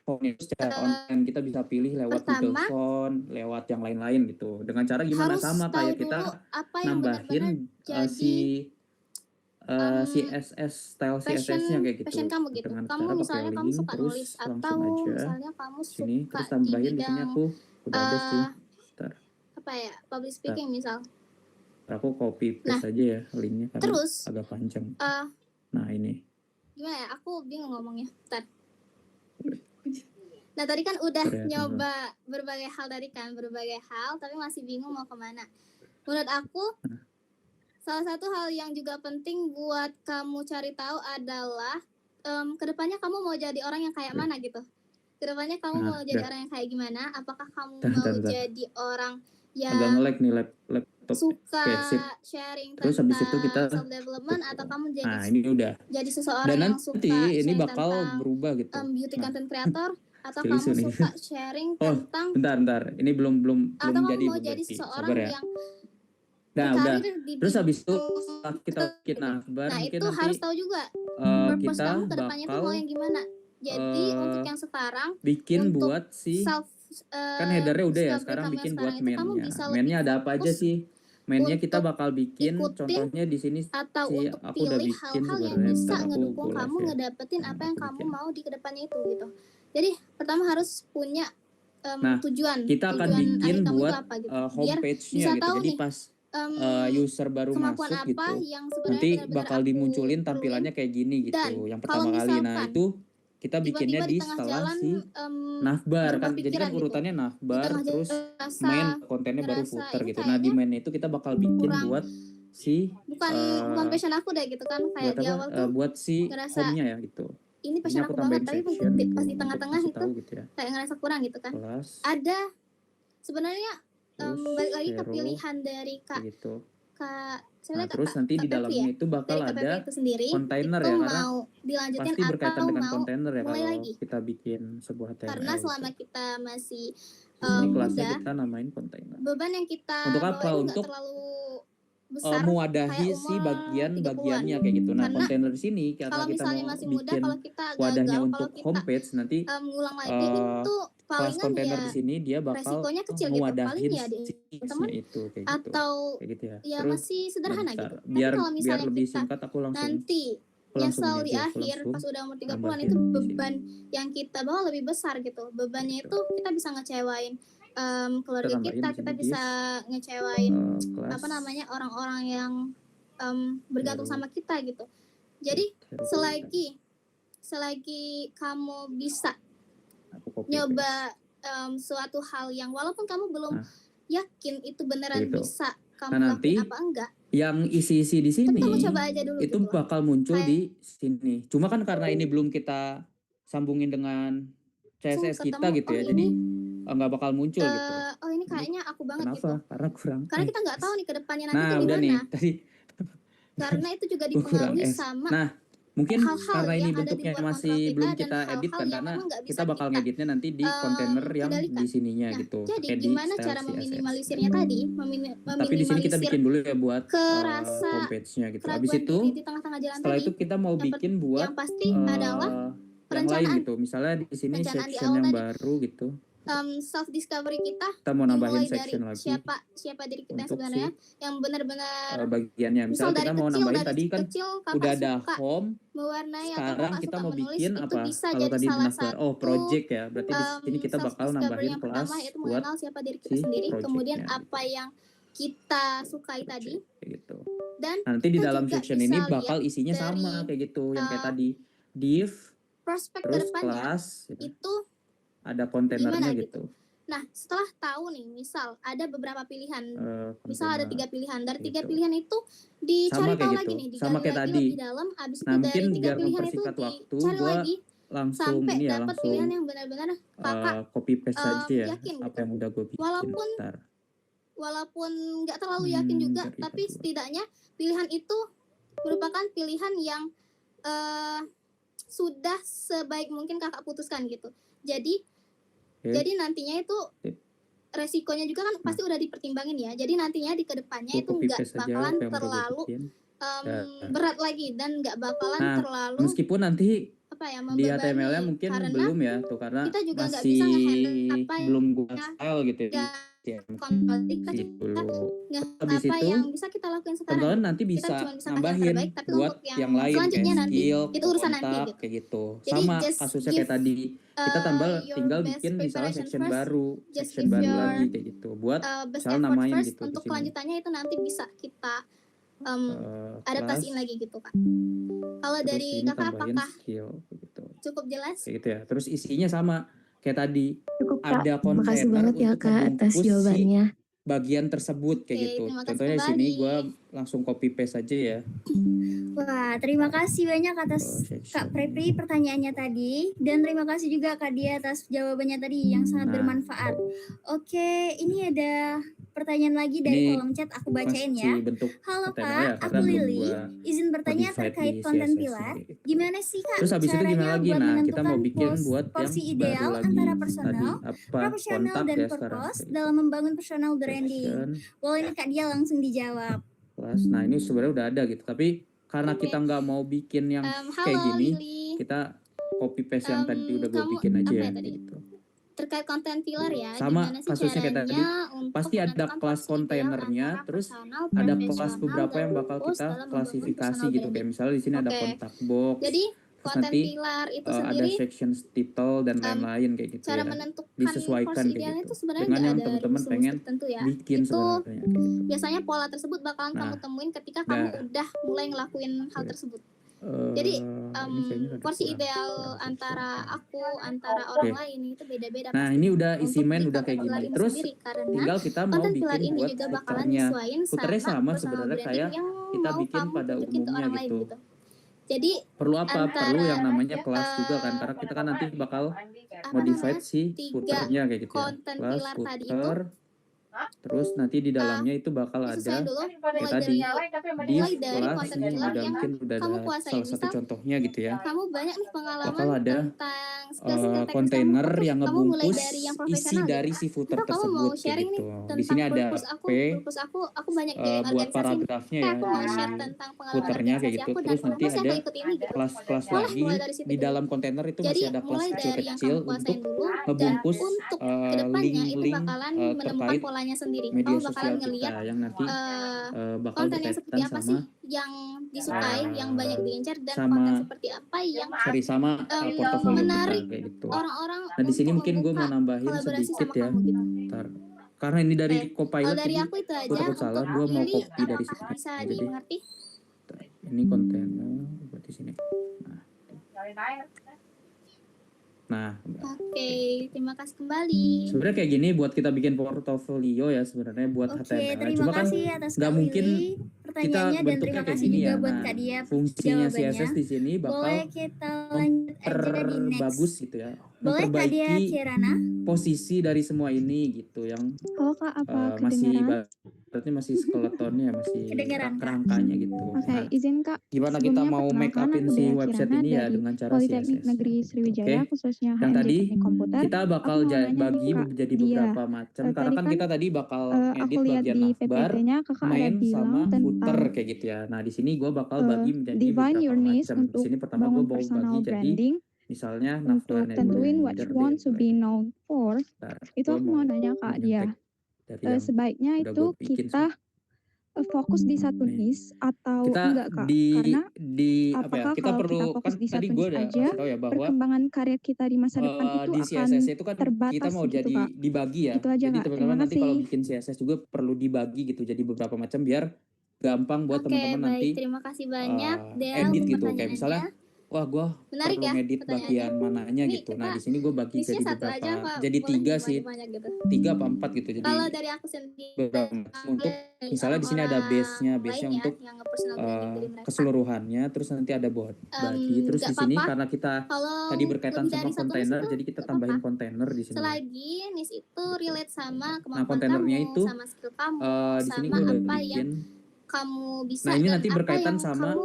home itu secara online, kita bisa pilih lewat Google pertama, Phone, lewat yang lain-lain gitu. Dengan cara gimana? harus Sama tahu kayak kita dulu apa yang benar-benar nambahin jadi CSS, style CSS-nya kayak gitu. passion kamu gitu. Dengan Kamu cara pakai misalnya kamu link, suka nulis terus langsung atau aja misalnya kamu sini, suka terus di tambahin di sini bidang aku udah ada sih. Ntar, apa ya, public ntar speaking misal. aku copy Nah, paste aja ya linknya karena terus agak panjang. uh, Nah ini. gimana ya? Aku bingung ngomongnya. Bentar. Nah tadi kan udah nyoba berbagai hal tadi kan, berbagai hal, tapi masih bingung mau kemana. Menurut aku, salah satu hal yang juga penting buat kamu cari tahu adalah kedepannya kamu mau jadi orang yang kayak mana gitu. Kedepannya kamu mau jadi orang yang kayak gimana? Apakah kamu mau jadi orang yang agak nge-lag nih laptop suka sharing terus habis itu kita self development, atau kamu jadi ini udah jadi seseorang yang suka ini sharing bakal tentang berubah gitu. beauty content creator, atau kamu suka sharing tentang bentar ini belum atau kamu jadi mau jadi seseorang ya. yang udah. di Terus habis itu kita bikin Akbar, nah mungkin itu nanti harus tahu juga purpose kita kamu ke depannya itu mau yang gimana. Jadi untuk yang sekarang bikin untuk buat si kan headernya udah ya, sekarang bikin buat mainnya. Mainnya ada apa aja sih? Mainnya kita bakal bikin contohnya di sini atau sih, untuk aku udah pilih bikin hal-hal yang sebenarnya. bisa Aku ngedukung kamu ya. ngedapetin apa yang kamu mau di kedepannya itu gitu. Jadi pertama harus punya tujuan. Kita akan tujuan bikin akhir kamu buat itu apa gitu. homepage-nya gitu. Tahu Jadi nih, pas user baru kemampuan masuk apa gitu, yang sebenarnya nanti benar-benar bakal aku dimunculin perluin. tampilannya kayak gini gitu. Dan yang kalau pertama kali, nah misalkan itu kita bikinnya tiba-tiba di tengah setelah jalan, si navbar kan, berubah jadi kan pikiran gitu. urutannya Di navbar tengah terus ngerasa- main kontennya baru ngerasa footer ini gitu. Nah di kayaknya main itu kita bakal bikin kurang- buat si bukan passion aku deh gitu kan, kayak buat di apa awal tuh buat si ngerasa home-nya ya gitu. ini passion aku aku banget, tambahin tapi section pas di tengah-tengah untuk itu tahu gitu ya. kayak ngerasa kurang gitu kan. Kelas, Ada sebenarnya terus balik lagi ke hero, pilihan dari Kak gitu. Nah, terus nanti di dalamnya itu bakal dari ada itu sendiri, kontainer itu ya, karena mau dilanjutin pasti berkaitan atau dengan mau kontainer ya mulai kalau lagi. kita bikin sebuah HTML. Karena selama kita masih ini kelasnya muda, kita namain kontainer. beban yang kita untuk apa? bawain Untuk nggak terlalu besar, mewadahi kayak si umur bagian-bagiannya 30-an. kayak gitu. Nah, Karena kontainer di sini karena kalau kita misalnya mau masih muda, bikin kalau kita wadahnya gagal, untuk kalau kita homepage, nanti ngulang lagi itu kelas palingan kontainer ya di sini dia bakal resikonya kecil gitu. Paling mewadahin ya di teman itu kayak gitu. atau kayak gitu ya. ya Terus masih sederhana bentar, gitu. biar Tapi kalau misalnya lebih kita singkat aku langsung nanti nyesel di akhir pas udah umur 30-an, itu beban yang kita bawa lebih besar gitu. Bebannya itu kita bisa ngecewain keluarga kita bisa ngecewain apa namanya orang-orang yang bergantung sama kita gitu. Jadi selagi kamu bisa nyoba suatu hal yang walaupun kamu belum yakin itu beneran bisa kamu lakuin apa enggak, yang isi di sini kamu coba aja dulu itu gitu bakal muncul di sini. Cuma kan karena ini belum kita sambungin dengan CSS kita gitu ya, jadi nggak bakal muncul gitu. Oh ini kayaknya aku banget. Kenapa? Gitu. Karena kurang. Karena kita nggak tahu nih kedepannya nanti udah gimana. nih tadi. Karena itu juga dipengaruhi sama mungkin hal-hal karena ini yang bentuknya masih belum kita edit kan, karena kita bakal ngeditnya nanti di kontainer yang di sininya gitu. Jadi gimana cara meminimalisirnya tadi? Tapi di sini kita bikin dulu ya buat homepage-nya gitu. Habis itu di tengah-tengah jalan setelah itu kita mau bikin buat yang pasti adalah yang lain gitu. Misalnya di sini section yang baru gitu. Self discovery kita mau nambahin dari section lagi. Siapa diri kita sebenarnya, yang benar-benar bagiannya. Misalnya kita mau nambahin tadi kan udah ada home. Mewarnai sekarang kita mau bikin apa? Kalau tadi project ya. Berarti di sini kita bakal nambahin kelas buat siapa diri kita sendiri, kemudian apa yang kita sukai tadi gitu. Dan nanti di dalam section ini bakal isinya sama kayak gitu, yang kayak tadi div, prospek terus kelas itu ada kontainernya gitu. Nah, setelah tahu nih, misal ada beberapa pilihan, misal ada 3 pilihan, dari 3 pilihan itu dicari tahu lagi nih, sama kayak tadi. di dalam, abis itu dari 3 pilihan itu dicari lagi langsung sampai dapat langsung pilihan yang benar-benar kakak copy paste aja ya, yakin apa yang udah gue bikin. Walaupun nggak terlalu yakin juga, tapi setidaknya pilihan itu merupakan pilihan yang sudah sebaik mungkin kakak putuskan gitu. Jadi nantinya itu resikonya juga kan pasti udah dipertimbangin ya. Jadi nantinya di kedepannya itu nggak bakalan terlalu berat lagi dan nggak bakalan terlalu meskipun nanti apa ya, Di HTML-nya membebani mungkin karena belum ya tuh karena kita juga nggak masih bisa nge-handle apa belum gua yang style gitu ya. nggak Ya, kontrol. Kita sih juga dulu. nggak Habis apa itu yang bisa kita lakuin sekarang teman-teman gitu. nanti Kita bisa cuma bisa kasih yang nambahin terbaik, tapi buat untuk yang yang lain kayak selanjutnya nanti skill, itu urusan nanti kontak gitu. kayak gitu. Jadi Sama just kasusnya give kayak tadi. Kita your tinggal best bikin misalnya preparation section first, baru, just section give baru your lagi kayak gitu. Buat best misalnya effort namain first. gitu di Untuk sini. kelanjutannya itu nanti bisa kita Kelas, adaptasiin lagi gitu Kak. Kalau terus dari ini Kakak tambahin apakah skill gitu. cukup jelas? Kayak gitu ya. Terus isinya sama kayak tadi. Cukup Kak, Ada makasih kontainer banget ya untuk Kak atas ngebungkus si jawabannya. bagian tersebut kayak Oke, gitu. terima kasih Contohnya di sini kembali. gue langsung copy paste aja ya. Wah, terima kasih banyak atas section. Kak Prepri pertanyaannya tadi, dan terima kasih juga Kak Dia atas jawabannya tadi yang sangat Nah. bermanfaat. Oke, ini ada pertanyaan lagi dari Ini kolom chat, aku bacain masih ya. bentuk Halo HTML Kak, ya, aku karena belum Lily. gua Izin bertanya modified terkait di konten CSS-nya pilar. gitu. Gimana sih Kak Terus habis itu gimana caranya lagi? buat Nah, kita menentukan mau bikin buat porsi yang ideal baru lagi antara tadi personal, apa profesional, kontak dan ya sekarang. purpose Kayak gitu. dalam membangun personal branding? Section, Boleh nih Kak Dia langsung dijawab. kelas. Nah, ini sebenarnya udah ada gitu. Tapi karena Oke. kita nggak mau bikin yang kayak Halo gini, Lily. kita copy paste yang tadi udah gue Kamu bikin aja apa ya. ya tadi? Gitu. Terkait konten pilar ya, Sama gimana sih kasusnya kayak tadi, caranya untuk pasti ada menentukan kelas porsi kontainernya, ideal terus antara personal, ada kelas profesional, beberapa dan yang bakal purpose kita dalam membangun klasifikasi personal gitu. branding. Kayak misalnya di sini ada Oke. kontak box, Jadi terus konten nanti pilar itu ada sendiri section title dan lain-lain kayak gitu cara ya. menentukan Disesuaikan porsi kayak idealnya gitu. itu sebenarnya Dengan nggak yang ada teman-teman rumus pengen tertentu ya. bikin Itu sebenarnya. Gitu. biasanya pola tersebut bakalan Nah, kamu temuin ketika kamu udah mulai ngelakuin hal tersebut. Jadi ini kayaknya rada porsi kurang ideal section. antara aku, antara orang Oke. lain itu beda-beda Nah, pasti. ini udah isi Untuk main di udah konten kayak pilar gini. ini Terus sendiri, karena tinggal kita mau konten pilar bikin ini buat juga bakalan footernya. nyesuaiin Footernya sama sama personal sebenarnya branding kayak yang kita mau bikin kamu pada tunjukin ke umumnya orang lain gitu. gitu. Jadi Perlu apa? Perlu yang antara namanya kelas juga kan, karena kita kan nanti bakal modified namanya, si tiga footernya kayak gitu ya. konten Kelas, pilar tadi itu footer, terus nanti di dalamnya itu bakal disesuaiin ada dulu kayak mulai tadi dari div konten kelas nih pilar udah yang mungkin udah kamu ada kuasain. salah satu Misal contohnya gitu ya. kamu banyak nih pengalaman Bakal ada tentang skill-skill teknis kontainer kamu. Oke, yang kamu mulai ngebungkus dari yang isi profesional dari gitu. si footer Atau kamu mau tersebut kayak sharing nih gitu. Di tentang sini ada purpose aku banyak join buat organisasi nih. paragrafnya ya Aku mau di share tentang pengalaman footernya kayak organisasi gitu. aku dan Terus nanti kenapa sih aku ada ikut ini gitu. kelas-kelas Boleh lagi mulai dari situ di dulu. dalam kontainer itu Jadi masih ada kelas mulai dari yang kecil-kecil kamu kuasain untuk dulu dan ngebungkus untuk kedepannya itu link-link bakalan menemukan terkait polanya sendiri. media Kamu sosial bakalan kita ngelihat yang nanti bakal konten yang seperti berkaitan apa sama sih yang disukai, yang banyak diincar, dan sama konten seperti apa yang sama portofolio kita menarik kayak gitu. orang-orang Nah di sini untuk mungkin gue mau membuka nambahin kolaborasi sedikit sama ya. kamu gitu. Ntar. Karena ini dari Oke, Copilot kalau dari jadi aku itu gue aja. takut salah. Gue Untuk mau Lily, copy dari apakah sini. bisa Jadi dimengerti? ini kontainer buat di sini. Nah, Oke, terima kasih kembali. sebenarnya kayak gini buat kita bikin portofolio ya sebenarnya buat Oke, HTML. terima Cuma kan kasih atas nggak Kak mungkin Willy pertanyaannya, dan bentuknya terima kayak kasih gini juga ya. buat Nah, Kak Dia fungsinya jawabannya. CSS di sini bakal Boleh kita lanjut aja di bagus next. gitu ya. Boleh Kak Dia Memperbaiki Kirana? posisi dari semua ini gitu yang Halo Kak, apa masih kedengaran? berarti masih skeletonnya masih Kedengeran, Kak. kerangkanya gitu. Oke, Nah, izin Kak. gimana kita Sebelumnya mau make perkenalkan, upin aku si Dea website Kirana ini ya dari dengan cara Politeknik CSS. Negeri Sriwijaya, Oke. khususnya Yang HMJ tadi Teknik Komputer. kita bakal Aku mau nanya nih bagi Kak jadi Dia. beberapa macam karena Tadi kan kan kita tadi bakal aku ngedit lihat bagian di navbar, PPT-nya Kakak ada main bilang sama footer tentang kayak gitu ya. Nah, di sini gue bakal bagi menjadi define beberapa your niche macam. Di untuk sini pertama gue bangun mau personal bagi jadi branding, misalnya untuk navbarnya dulu ya, tentuin what leader you want to be known for. Bentar, Itu gue aku mau nanya Kak Dia. nyontek dari yang Sebaiknya udah itu gue bikin kita fokus di satu nih. niche atau Kita enggak Kak? Karena di apa ya? apakah Kita kalau perlu kita fokus kan di tadi satu gue niche udah aja, kasih tahu ya bahwa perkembangan karya kita di masa depan itu di akan CSS itu kan kita terbatas mau gitu jadi Kak. dibagi ya. Itu aja Jadi Kak, teman-teman terima nanti kalau kasih. bikin CSS juga perlu dibagi gitu jadi beberapa macam biar gampang buat Oke, teman-teman baik. nanti Terima kasih banyak Del edit untuk gitu. Kayak misalnya pertanyaannya. wah gue Menarik perlu ya ngedit bagian mananya Ini gitu. kita Nah di sini gue bagi niche-nya jadi satu aja beberapa, apa jadi boleh 3 sih, banyak-banyak gitu? 3 apa 4 gitu. Jadi Kalau dari aku sendiri beberapa macam untuk misalnya di sini ada base-nya lain ya untuk yang nge-personal branding diri mereka. keseluruhannya, terus nanti ada body, terus Nggak di sini apa-apa karena kita kalau tadi berkaitan lebih sama dari satu niche kontainer, itu jadi kita nggak tambahin apa-apa. kontainer di sini. Selagi niche itu relate sama Nah, kemampuan kontainernya kamu, itu sama skill kamu, di sini sama gue udah apa yang bikin. kamu bisa Nah ini dan nanti apa berkaitan yang sama kamu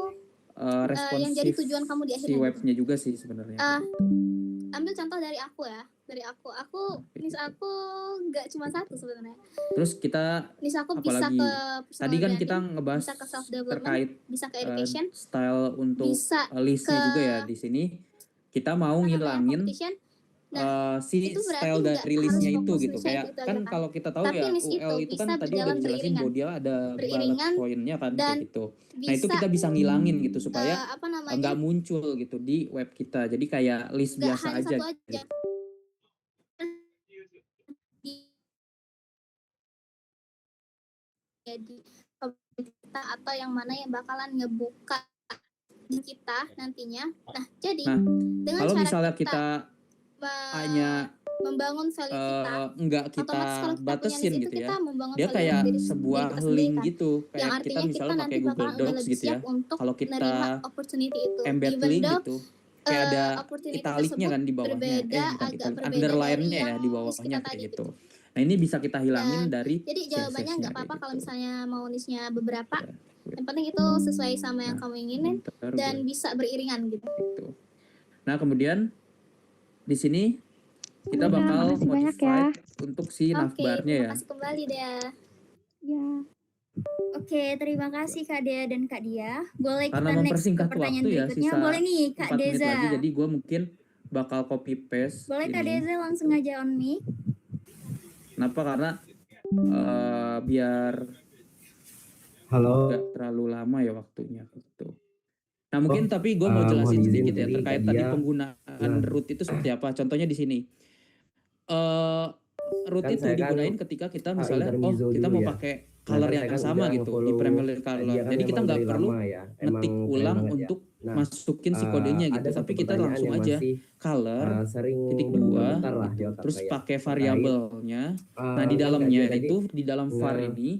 yang jadi responsif tujuan kamu di si akhirnya gitu. webnya juga sih sebenarnya. Ambil contoh dari aku ya. Dari aku niche aku nggak cuma satu sebenarnya. Terus kita Niche aku apa bisa lagi? ke Tadi personal kan kita branding, ngebahas bisa ke self development, terkait bisa ke education, style untuk bisa listnya ke juga ya di sini. kita mau apa namanya, ngilangin competition. Nah, si itu berarti style nggak dari harus listnya itu fokus gitu. niche-nya Kayak itu kan aja kan. kalau kita tahu Tapi ya niche UL itu itu kan bisa tadi udah berjalan dijelasin beriringan. bahwa dia ada bullet Beriringan pointnya kan dan kayak gitu. Nah itu bisa kita bisa ngilangin gitu supaya apa namanya, nggak muncul gitu di web kita. Jadi kayak list nggak biasa hanya aja satu aja. gitu. Jadi kita atau yang mana yang bakalan ngebuka di kita nantinya. Nah, jadi Nah, dengan kalau cara misalnya kita kita hanya membangun value kita, nggak kita otomatis kalau kita punya batasin niche itu gitu kita ya, membangun dia value kayak diri sebuah kita sendiri link kan. gitu. Yang Kayak kita artinya kita misalnya nanti pakai Google bakalan udah Docs lebih gitu ya. siap untuk Kalau kita menerima opportunity itu. embed Even link though gitu, kayak ada opportunity italiknya tersebut kan di bawahnya. berbeda, Bukan agak italik, berbeda dari underline-nya ya yang di niche bawahnya kita kayak tadi gitu. gitu. Nah ini bisa kita hilangin Dan dari jadi jawabannya CSS-nya nggak kayak apa-apa kalau gitu. misalnya mau niche-nya beberapa. Ya, Yang penting itu sesuai sama yang Nah, kamu inginin bentar dan gue bisa beriringan gitu. gitu. Nah kemudian di sini kita Udah, bakal makasih banyak ya. modify untuk si Oke, navbarnya terima ya. kasih kembali deh. Ya. Oke, terima kasih Kak Dea dan Kak Dia. Boleh Karena kita next ke mempersingkat pertanyaan waktu ya, berikutnya. sisa Boleh nih Kak 4 menit Deza. lagi, jadi gue mungkin bakal copy paste Boleh Kak ini. Deza langsung aja on mic. Kenapa? Karena biar Halo. nggak terlalu lama ya waktunya gitu. Nah mungkin tapi gue mau mohon jelasin izin sedikit ya tadi terkait Kak tadi Dia. penggunaan root itu seperti apa. Contohnya di sini. Root Kan itu saya kan, digunain ketika kita misalnya intermezzo kita dulu mau ya. pakai Nah, color kan yang saya kan sama udah gitu di nge-follow Premier Kak color. Dia kan Jadi kita memang nggak dari perlu lama ya. ngetik Emang keren ulang banget ya. untuk Nah, masukin si kodenya gitu. ada Tapi satu kita pertanyaan langsung yang aja masih color sering titik 2 bergetar lah di gitu. otak Terus saya. pakai Terkait, variabelnya. Nah di kan dalamnya Kak Dia itu di dalam var nge- ini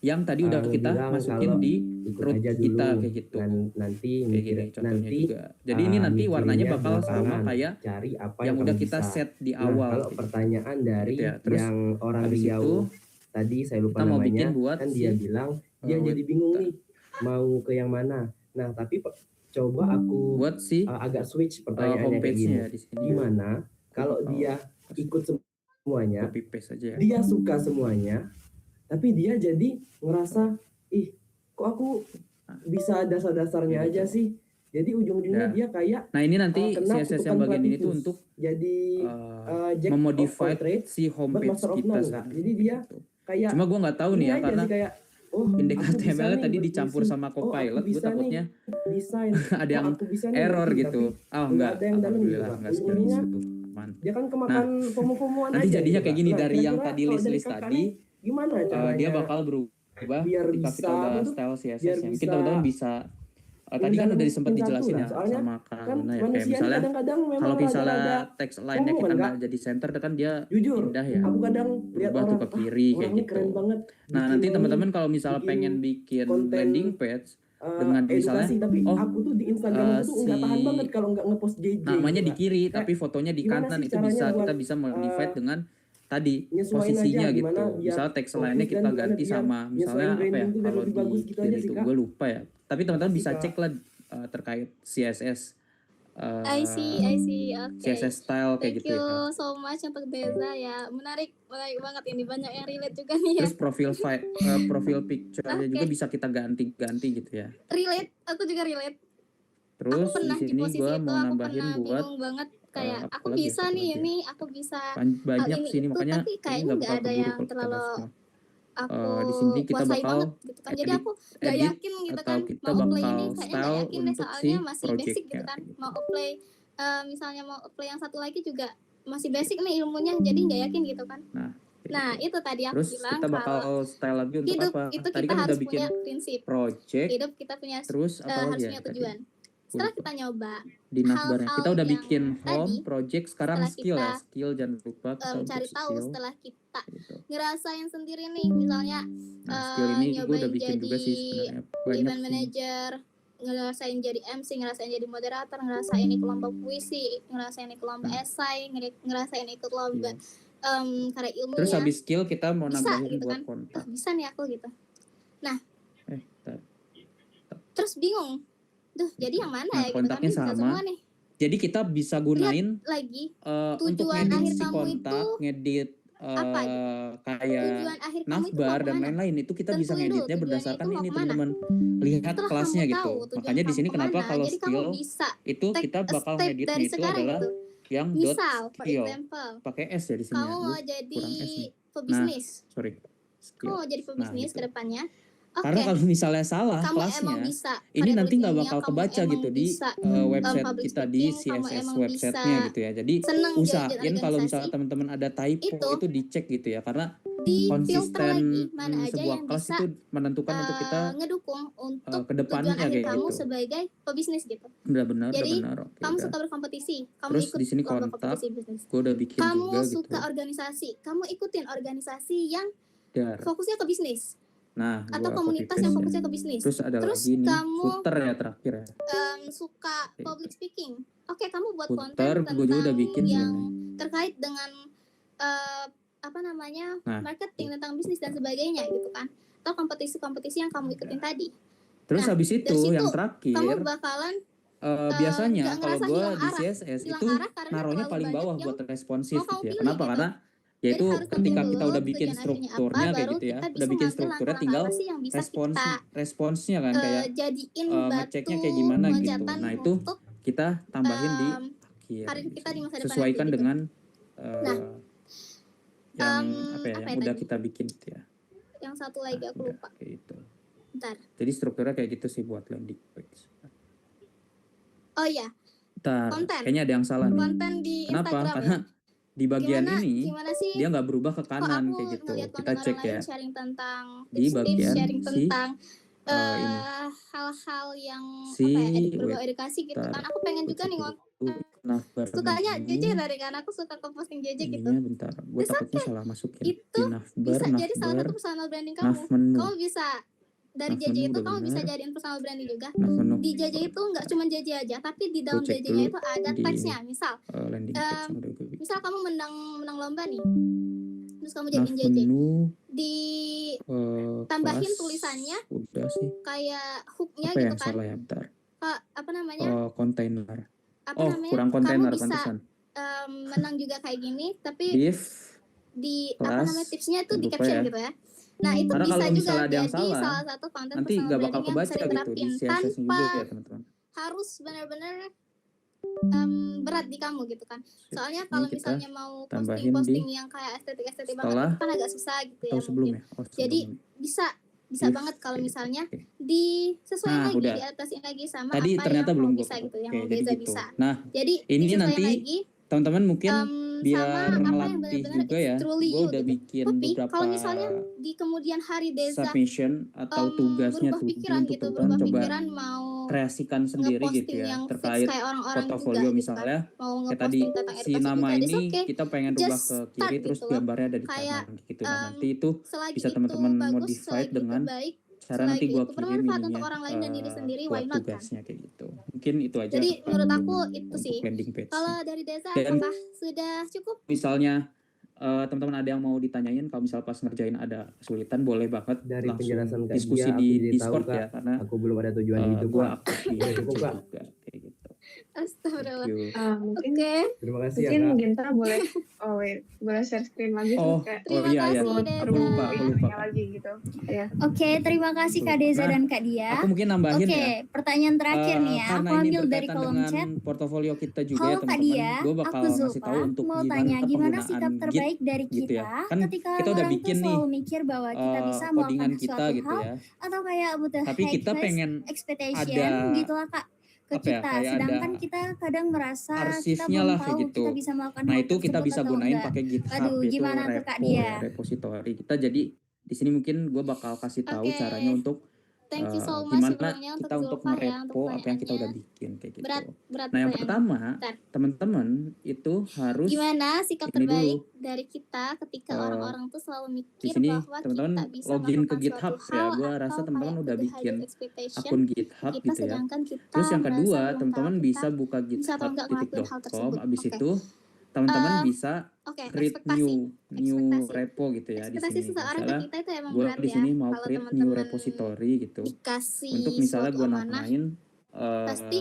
yang tadi udah kita ngebilang masukin kalau di ikut root aja kita dulu. kayak gitu. Nanti Kayak mikir, gini contohnya nanti juga. Jadi ini nanti warnanya mikirinnya bakal sama belakangan. kayak Cari apa yang yang udah kamu kita bisa. set di Nah, awal. kalau kayak pertanyaan gitu. dari Gitu ya. Terus yang orang habis Riau itu tadi saya lupa kita mau namanya, bikin buat kan si dia bilang dia jadi bingung nih mau ke yang mana. Nah, tapi coba aku buat si agak switch pertanyaannya kayak gini. homepage-nya ya di sini. Gimana kalau Oh, dia ikut semuanya, copy paste aja ya. dia suka semuanya, tapi dia jadi ngerasa, ih, kok aku bisa dasar-dasarnya Gitu. aja sih. Jadi ujung-ujungnya Nah. dia kayak Nah ini nanti kena CSS kutukan yang bagian ini tuh platypus. untuk jadi Jack of all memodify trades, si homepage master of kita none, Kak. sendiri. Jadi dia gitu. kayak Cuma gue nggak tahu nih ini ya aja karena sih kayak, oh, indeks aku bisa HTML-nya nih tadi buat dicampur puisi. sama Oh, aku Copilot, gue bisa nih takutnya desain. ada yang aku bisa nih error ngerti, gitu. tapi Oh nggak enggak, ada yang dalam gitu, alhamdulillah Kak. enggak seperti Ujung-ujungnya itu. Aman. dia kan kemakan FOMO-FOMOan Nanti aja jadinya gitu, kayak Kak. gini Nah, dari yang kira-kira tadi kalau dari list-list kakak tadi nih, gimana caranya dia bakal berubah biar ketika bisa kita udah apa tuh, style biar CSS-nya. Mungkin bisa teman-teman bisa tadi kan udah sempat undang dijelasin satu ya lah. Soalnya sama kan Kak Luna ya. Kayak manusia ini misalnya kadang-kadang memang kalau rada-rada misalnya text line-nya FOMO kita kan, nggak Kak. jadi center kan dia Jujur, pindah ya. aku kadang lihat Berubah tuh orang, ke kiri orang kayak ini gitu. keren banget. Nah, bikin nanti ini, teman-teman kalau misalnya bikin pengen bikin konten, landing page dengan misalnya edukasi, tapi oh aku tuh di Instagram aku tuh nggak tahan banget kalau nggak ngepost JJ namanya gitu, di Kak. kiri Kayak, tapi fotonya di gimana kanan sih itu caranya bisa buat kita bisa modify dengan tadi nyesuaiin posisinya aja gitu. gimana biar Misalnya teks fokus lainnya dan kita gimana ganti biar sama misalnya nyesuaiin apa ya branding tuh biar kalau lebih di bagus gitu aja kiri sih, itu Kak. gue lupa ya. Tapi teman-teman Makasih, bisa Kak. cek lah terkait CSS I see. Oke. CSS style kayak Thank gitu you ya. so much untuk Deza ya. Menarik banget ini, banyak yang relate juga nih ya. Terus profil picture-nya juga Oke. bisa kita ganti-ganti gitu ya. Relate, aku juga relate. Aku Terus pernah di di sini posisi gue itu, mau aku nambahin pernah buat bingung banget kayak apa aku lagi bisa ya, nih ini, aku bisa hal banyak ini sini itu, makanya tapi ini kayaknya nggak nggak bakal ada keburu yang kalau kita terlalu bahas semua. aku Di sini kita kuasai bakal banget gitu kan. Jadi aku nggak edit yakin gitu atau kan kita mau apply bakal ini, kayaknya nggak style yakin deh untuk soalnya si masih basic gitu project-nya kan. kayak gitu. Mau apply misalnya mau apply yang satu lagi juga masih basic nih ilmunya, jadi nggak yakin gitu kan. Nah Gitu. itu tadi aku Terus bilang kita bakal kalau style lagi untuk hidup apa? itu Tadi kita kan harus udah bikin punya prinsip, project, hidup kita punya terus apa harus lagi ya punya tadi? tujuan. Setelah kita nyoba Di navbarnya kita udah hal-hal bikin yang home, tadi, project, sekarang setelah skill kita ya. Skill jangan lupa kita untuk cari tahu, skill. setelah kita Gitu. ngerasain sendiri nih, misalnya Nah, skill ini gue udah nyobain bikin juga sih jadi sebenarnya. Banyak event sih. manager, ngerasain jadi MC, ngerasain jadi moderator, ngerasain ikut lomba puisi, ngerasain ikut lomba esai, ngerasain ikut lomba karya ilmunya. Terus habis skill kita mau bisa nambahin gitu buat kan. kontak. Bisa nih aku gitu. Nah, Bentar. terus bingung. Duh, jadi yang mana Nah, ya gitu kan? kontaknya Ini bisa sama. semua nih. Jadi kita bisa gunain Lagi untuk tujuan ngedit akhir si kamu kontak, itu ngedit Apa gitu? kayak Tujuan akhir kamu itu mau navbar dan kemana? lain-lain itu kita bisa Tentuin dulu ngeditnya tujuannya berdasarkan itu mau ini kemana. teman-teman. Lihat Setelah kelasnya kamu gitu. tahu tujuan Makanya di kamu sini kenapa kemana, kalau jadi kamu skill bisa itu take kita a bakal step ngeditnya dari itu sekarang adalah gitu. yang dot Misal, for skill. example, Pakai S ya di sini kamu ya. mau Kurang jadi S nih. pebisnis. Sorry. Kamu Skill. mau jadi Nah, pebisnis gitu. ke depannya. Karena Oke, kalau misalnya salah kamu emang kelasnya, bisa ini karya nanti tulis nggak ilmiah, bakal kamu kebaca emang gitu di bisa website public kita di speaking, kamu CSS emang websitenya bisa gitu ya. Jadi seneng jalan-jalan usahain kalau misalnya organisasi, teman-teman ada typo itu itu dicek gitu ya. Karena di filter konsisten lagi mana aja sebuah yang kelas bisa itu menentukan untuk kita ngedukung untuk ke tujuan depannya akhir kayak kamu gitu. sebagai pebisnis gitu. Udah benar. Jadi Oke, kamu udah. suka berkompetisi, kamu Terus ikut di sini lomba kontak, kompetisi bisnis. gue udah bikin Kamu juga gitu. suka organisasi, kamu ikutin organisasi yang Dar. fokusnya ke bisnis Nah, atau gua komunitas copy yang paste ya. fokusnya ke bisnis. Terus ada Terus lagi nih kamu footer ya terakhir ya. suka public speaking. Oke, kamu buat Footer konten gue juga udah tentang bikin yang sebenarnya. terkait dengan apa namanya Nah. marketing tentang bisnis dan sebagainya gitu kan. Atau kompetisi-kompetisi yang kamu ikutin tadi. Terus Nah, habis dari itu situ yang kamu terakhir bakalan biasanya nggak kalau ngerasa gue hilang di arah. CSS Hilang itu arah karena naruhnya terlalu paling banyak bawah yang buat responsif mau kamu gitu ya. pilih Kenapa? gitu. Karena Jadi yaitu harus ketika tentuin kita dulu udah bikin tujuan akhirnya strukturnya apa, kayak baru gitu ya. kita Udah bisa bikin ngambil strukturnya langkah-langkah tinggal apa sih yang bisa kita responsnya kan kayak jadiin ngeceknya batu kayak gimana gitu. loncatan Nah, itu untuk kita tambahin di akhir. karir kita di masa depan Sesuaikan nanti, gitu. dengan Nah, yang apa ya udah tadi? kita bikin gitu ya. Yang satu lagi aku lupa. Kayak gitu. Bentar. Jadi strukturnya kayak gitu sih buat landing page. Oh iya, Bentar, konten. kayaknya ada yang salah nih. Konten di Kenapa? Instagram Karena ya. di bagian ini Gimana sih? dia nggak berubah ke Kok kanan aku kayak gitu. ngeliat Kita konten cek orang ya lain sharing tentang di tips-tips, bagian sharing si tentang ini hal-hal yang si berbau edukasi gitu kan. Aku pengen juga nih navbar sukanya ini. JJ dari kan aku suka ke posting JJ gitu. Ininya bentar, gue It's takutnya okay. salah masukin. Itu Di navbar, bisa jadi salah satu personal branding kamu. nav menu. Kamu bisa dari Nav JJ menu itu udah kamu bisa benar. jadiin personal branding juga. Nav menu. Di JJ itu nggak cuma JJ aja, tapi di dalam Gua cek JJ-nya dulu itu ada di teksnya. Misal, landing page yang udah gue bikin. misal kamu menang lomba nih, terus kamu Nav jadiin JJ. menu Di tambahin kelas tulisannya udah sih. kayak hook-nya Apa gitu yang kan. salah ya bentar? Apa namanya? Kontainer. Apa Oh, namanya? kurang Kamu kontainer bisa pantesan. menang juga kayak gini, tapi Div di kelas, apa namanya tipsnya itu di lupa caption ya. gitu ya. Nah, itu Karena bisa kalau juga misalnya ada yang jadi salah, salah satu konten nanti personal nggak bakal branding yang bisa kebaca gitu di diterapin CSS juga tanpa ya teman-teman. harus benar-benar berat di kamu gitu kan. Soalnya Ini kalau kita misalnya mau tambahin posting-posting di yang kayak estetik-estetik setelah banget itu kan agak susah gitu ya atau sebelum mungkin. ya? Oh, Jadi sebelum. bisa Div, banget kalau kayak gitu. misalnya Oke. disesuaikan Nah, lagi, udah. diadaptasin lagi sama Tadi apa ternyata yang belum kamu gue bisa foto. gitu, yang Oke, jadi Deza gitu. bisa. Nah, Jadi ini disesuaikan nanti lagi teman-teman mungkin sama biar apa yang ngelatih benar-benar juga ya. it's truly Gue you udah gitu. bikin Tapi beberapa kalau misalnya di kemudian hari Deza submission atau tugasnya berubah tuh pikiran untuk gitu, teman-teman berubah coba pikiran mau kreasikan sendiri gitu ngeposting ya yang fix terkait kayak orang-orang juga portofolio gitu kan, misalnya mau kayak tadi ngeposting tentang si edukasi nama juga, ini it's okay. kita pengen rubah Just ke start kiri terus gitu loh. gambarnya ada di Kayak kanan gitu. Nah, nanti itu selagi bisa itu teman-teman bagus, modify selagi itu dengan baik, cara nanti selagi gua itu kirim bermanfaat untuk ininya orang lain dan diri sendiri, why buat not kan? tugasnya kayak gitu. Mungkin itu aja Jadi Kak, menurut aku itu untuk sih. landing page. Kalau dari Deza Dan apakah sudah cukup? misalnya teman-teman ada yang mau ditanyain, kalau misal pas ngerjain ada kesulitan boleh banget Dari langsung penjelasan Kak diskusi Gia, aku di jadi tahu, Discord Kak. ya karena Aku belum ada tujuan hidup, gua Kak. aktif di Udah cukup, IG Kak. juga kayak gitu. Astagfirullah. Thank you. Mungkin Oke, Terima kasih ya, mungkin Kak. Ginta boleh boleh share screen lagi Oh, kayak terima iya ya. kasih buat Deza. Aku lupa. ininya lagi gitu. Ya. Oke, terima kasih Kak Deza Nah, dan Kak Dia. Aku mungkin nambahin Oke, ya. pertanyaan terakhir nih ya. Karena Aku ini ambil dari berkaitan kolom dengan chat. portofolio kita juga ya Halo Kak teman-teman. Dia, Gue bakal aku ngasih Zulfa. tahu untuk Mau tanya gimana penggunaan sikap Git terbaik dari gitu kita ya. Kan ketika kita udah orang tuh bikin nih selalu mikir bahwa kita bisa codingan melakukan kita suatu gitu hal ya. atau kayak butuh Tapi kita pengen expectation ada gitu lah Kak ke apa ya, kita. kayak Sedangkan ada kita kadang merasa kita arsipnya belum lah tahu kayak gitu. kita bisa melakukan Nah, hal itu kita tersebut bisa atau gunain enggak. pakai GitHub Aduh, yaitu gimana tuh Kak repo Dia? ya, repository. Kita jadi di sini mungkin gue bakal kasih tahu Oke. caranya untuk Thank you so much gimana sebelumnya untuk kita untuk Zulfa ya, ngerepo untuk apa yang kita udah pertanyaannya. bikin kayak gitu. Berat Nah, yang pertanyaannya. pertama, Bentar. teman-teman itu harus Gimana sikap ini terbaik dulu. dari kita ketika orang-orang tuh selalu Di mikir sini bahwa teman-teman kita bisa login ke melakukan GitHub suatu ya. hal Gua rasa atau teman-teman kayak udah with the bikin highest expectation akun GitHub kita, gitu ya. sedangkan kita Terus yang merasa kedua, belum tahu teman-teman kita bisa buka bisa atau enggak ngelakuin hal github.com. tersebut. Abis Oke. itu teman-teman Eh, bisa Oke, create ekspektasi. new Ekspektasi. repo gitu ya di Ekspektasi sini. seseorang ke Misalnya kita itu emang gue berat di ya. sini mau Kalau create new teman-teman repository gitu. dikasih Untuk misalnya suatu gue amanah, namain pasti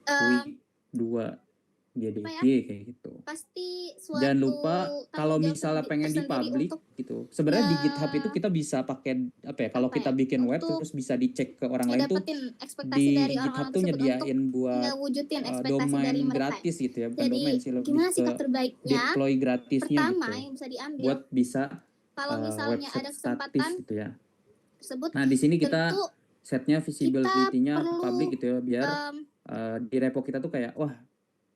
week 2 ya, kayak gitu. pasti suatu Jangan lupa kalau tanggung jawab misalnya pengen di tersendiri public untuk gitu. Sebenarnya di ya, GitHub itu kita bisa pakai apa ya? Kalau apa kita ya, bikin web untuk terus bisa dicek ke orang lain tuh ngedapetin ekspektasi di dari GitHub orang-orang tuh tersebut untuk nyediain buat ngewujudin ekspektasi dari domain mereka ya. gratis gitu ya, bukan Jadi domain sih, lebih gimana ke sikap terbaiknya deploy gratisnya pertama gitu yang bisa diambil buat bisa kalau misalnya website ada statis kesempatan gitu ya. tersebut, Nah, di sini kita tentu setnya visibility-nya perlu, public gitu ya, biar di repo kita tuh kayak wah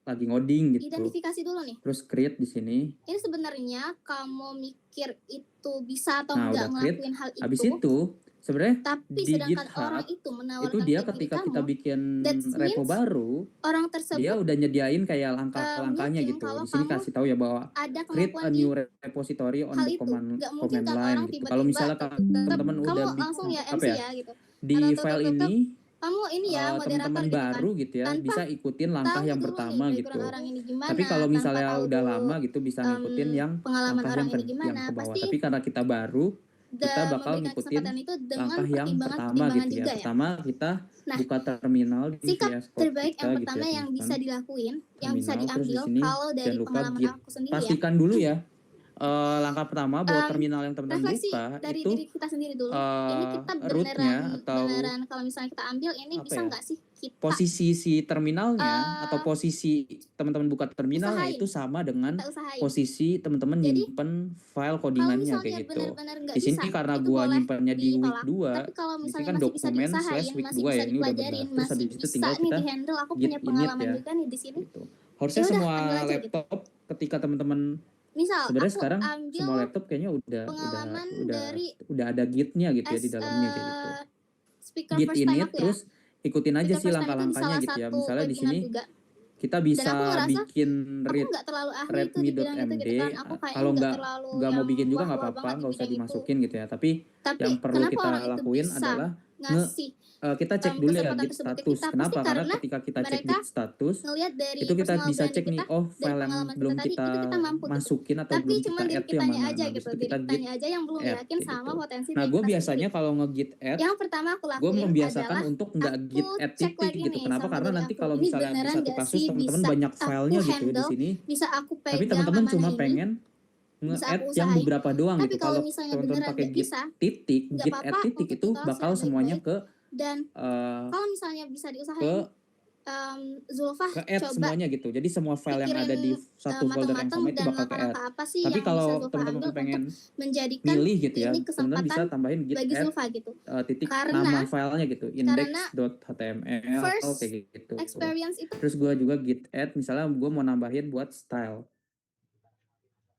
lagi ngoding gitu. identifikasi dulu nih. Terus create di sini. Ini sebenarnya kamu mikir itu bisa atau Nah, enggak udah create. ngelakuin hal itu. Habis itu sebenarnya Tapi di sedangkan GitHub orang itu itu menawarkan dia ke diri ketika kamu, kita bikin that repo means baru, orang dia tersebut udah nyediain kayak langkah-langkahnya yakin gitu. kalau Di sini kamu kasih tahu ya bahwa ada create kemampuan a di new repository on hal the itu. command Nggak mungkin command kan line orang gitu. Kalau tiba-tiba misalnya teman-teman kamu udah langsung ya apa MC ya, ya gitu. di Atau file tetep ini kamu ini ya moderator teman-teman gitu kan. baru gitu ya Tanpa bisa ikutin langkah tahu yang dulu pertama nih gitu. background orang ini gimana, Tapi kalau tanpa misalnya tahu udah dulu lama gitu bisa ngikutin yang pengalaman langkah orang yang ini yang gimana, ke bawah. pasti Tapi karena kita baru, kita bakal memberikan ngikutin kesempatan itu dengan langkah yang pertama pertimbangan-pertimbangan gitu ya. juga ya. Pertama kita Nah, buka terminal di sikap VS Code terbaik kita yang gitu pertama ya, yang teman-teman. bisa dilakuin, yang bisa Terminal, terus di diambil sini kalau dari jangan lupa pengalaman Git. aku sendiri ya. Pastikan dulu ya langkah pertama buat terminal yang teman-teman Refleksi buka dari itu diri kita sendiri dulu. Ini kita rootnya atau beneran kalau misalnya kita ambil ini apa bisa ya, nggak sih kita posisi si terminalnya atau posisi teman-teman buka terminalnya usahain. itu sama dengan Kita usahain. posisi teman-teman Jadi, nyimpen file kalau codingannya misalnya kayak gitu. benar-benar nggak Di sini bisa, karena itu gua boleh nyimpennya di week ditolak. 2, Tapi kalau di sini misalnya kan masih bisa dokumen diusahain, slash week masih 2 bisa ya, ini udah dipelajarin, benar. Terus masih habis itu bisa tinggal nih kita di-handle, aku git punya init pengalaman ya. juga nih di sini. Gitu. Harusnya Ya udah, semua ambil aja gitu. laptop ketika teman-teman Misal sebenarnya aku sekarang ambil semua laptop kayaknya pengalaman dari udah ada gitnya gitu ya as di dalamnya kayak gitu. speaker Git first time init aku ya. terus ikutin aja Speaker sih first time itu di langkah-langkahnya salah gitu ya. satu Misalnya di webinar sini juga. kita Dan bisa aku ngerasa bikin aku read nggak terlalu ahli tuh di bidang itu readme.md. gitu kan. Aku kayaknya Kalau nggak terlalu nggak mau yang bikin juga nggak wah-wah apa-apa, banget di nggak usah bidang itu. dimasukin gitu ya. Tapi Tapi yang perlu kenapa kita orang itu lakuin bisa adalah ngasih kita cek dulu ya kesempatan git tersebut ke status. kita? Pasti Kenapa? Karena karena ketika kita cek mereka git status ngelihat dari itu kita personal bisa branding cek nih, kita, oh dari file yang pengalaman belum kita tadi, kita itu kita mampu gitu. masukin atau Tapi belum cuma kita diri add tuh yang kitanya mana. aja Nah, gitu, habis itu diri kita git kitanya aja yang belum add yakin kayak sama gitu. potensi Nah, diri gue kita biasanya sendiri. kalau nge-git add, Yang pertama aku gue lakuin membiasakan adalah untuk nggak aku git add cek titik lagi gitu. nih Kenapa? sama Karena diri nanti aku. kalau Ini misalnya di beneran satu nggak kasus sih teman-teman bisa banyak aku filenya gitu ya di handle, sini, bisa aku tapi pegang teman-teman amanah cuma ini, pengen bisa nge-add aku yang usahain. beberapa doang Tapi gitu. kalau Kalau misalnya teman-teman beneran pakai nggak git bisa, titik, nggak git apa-apa add titik untuk itu ditolak bakal secara semuanya baik-baik. ke Dan kalau misalnya bisa diusahain, Zulfa add coba semuanya gitu. Jadi semua file yang ada di pikirin satu folder yang matang-matang sama itu dan bakal ke add. langkah-langkah apa sih Tapi yang bisa kalau Zulfa teman-teman ambil pengen untuk menjadikan milih gitu ya, ini teman-teman bisa kesempatan tambahin git bagi add Zulfa gitu. titik Karena nama filenya gitu, karena index.html first kayak gitu. experience itu Terus gue juga git add, misalnya gue mau nambahin buat style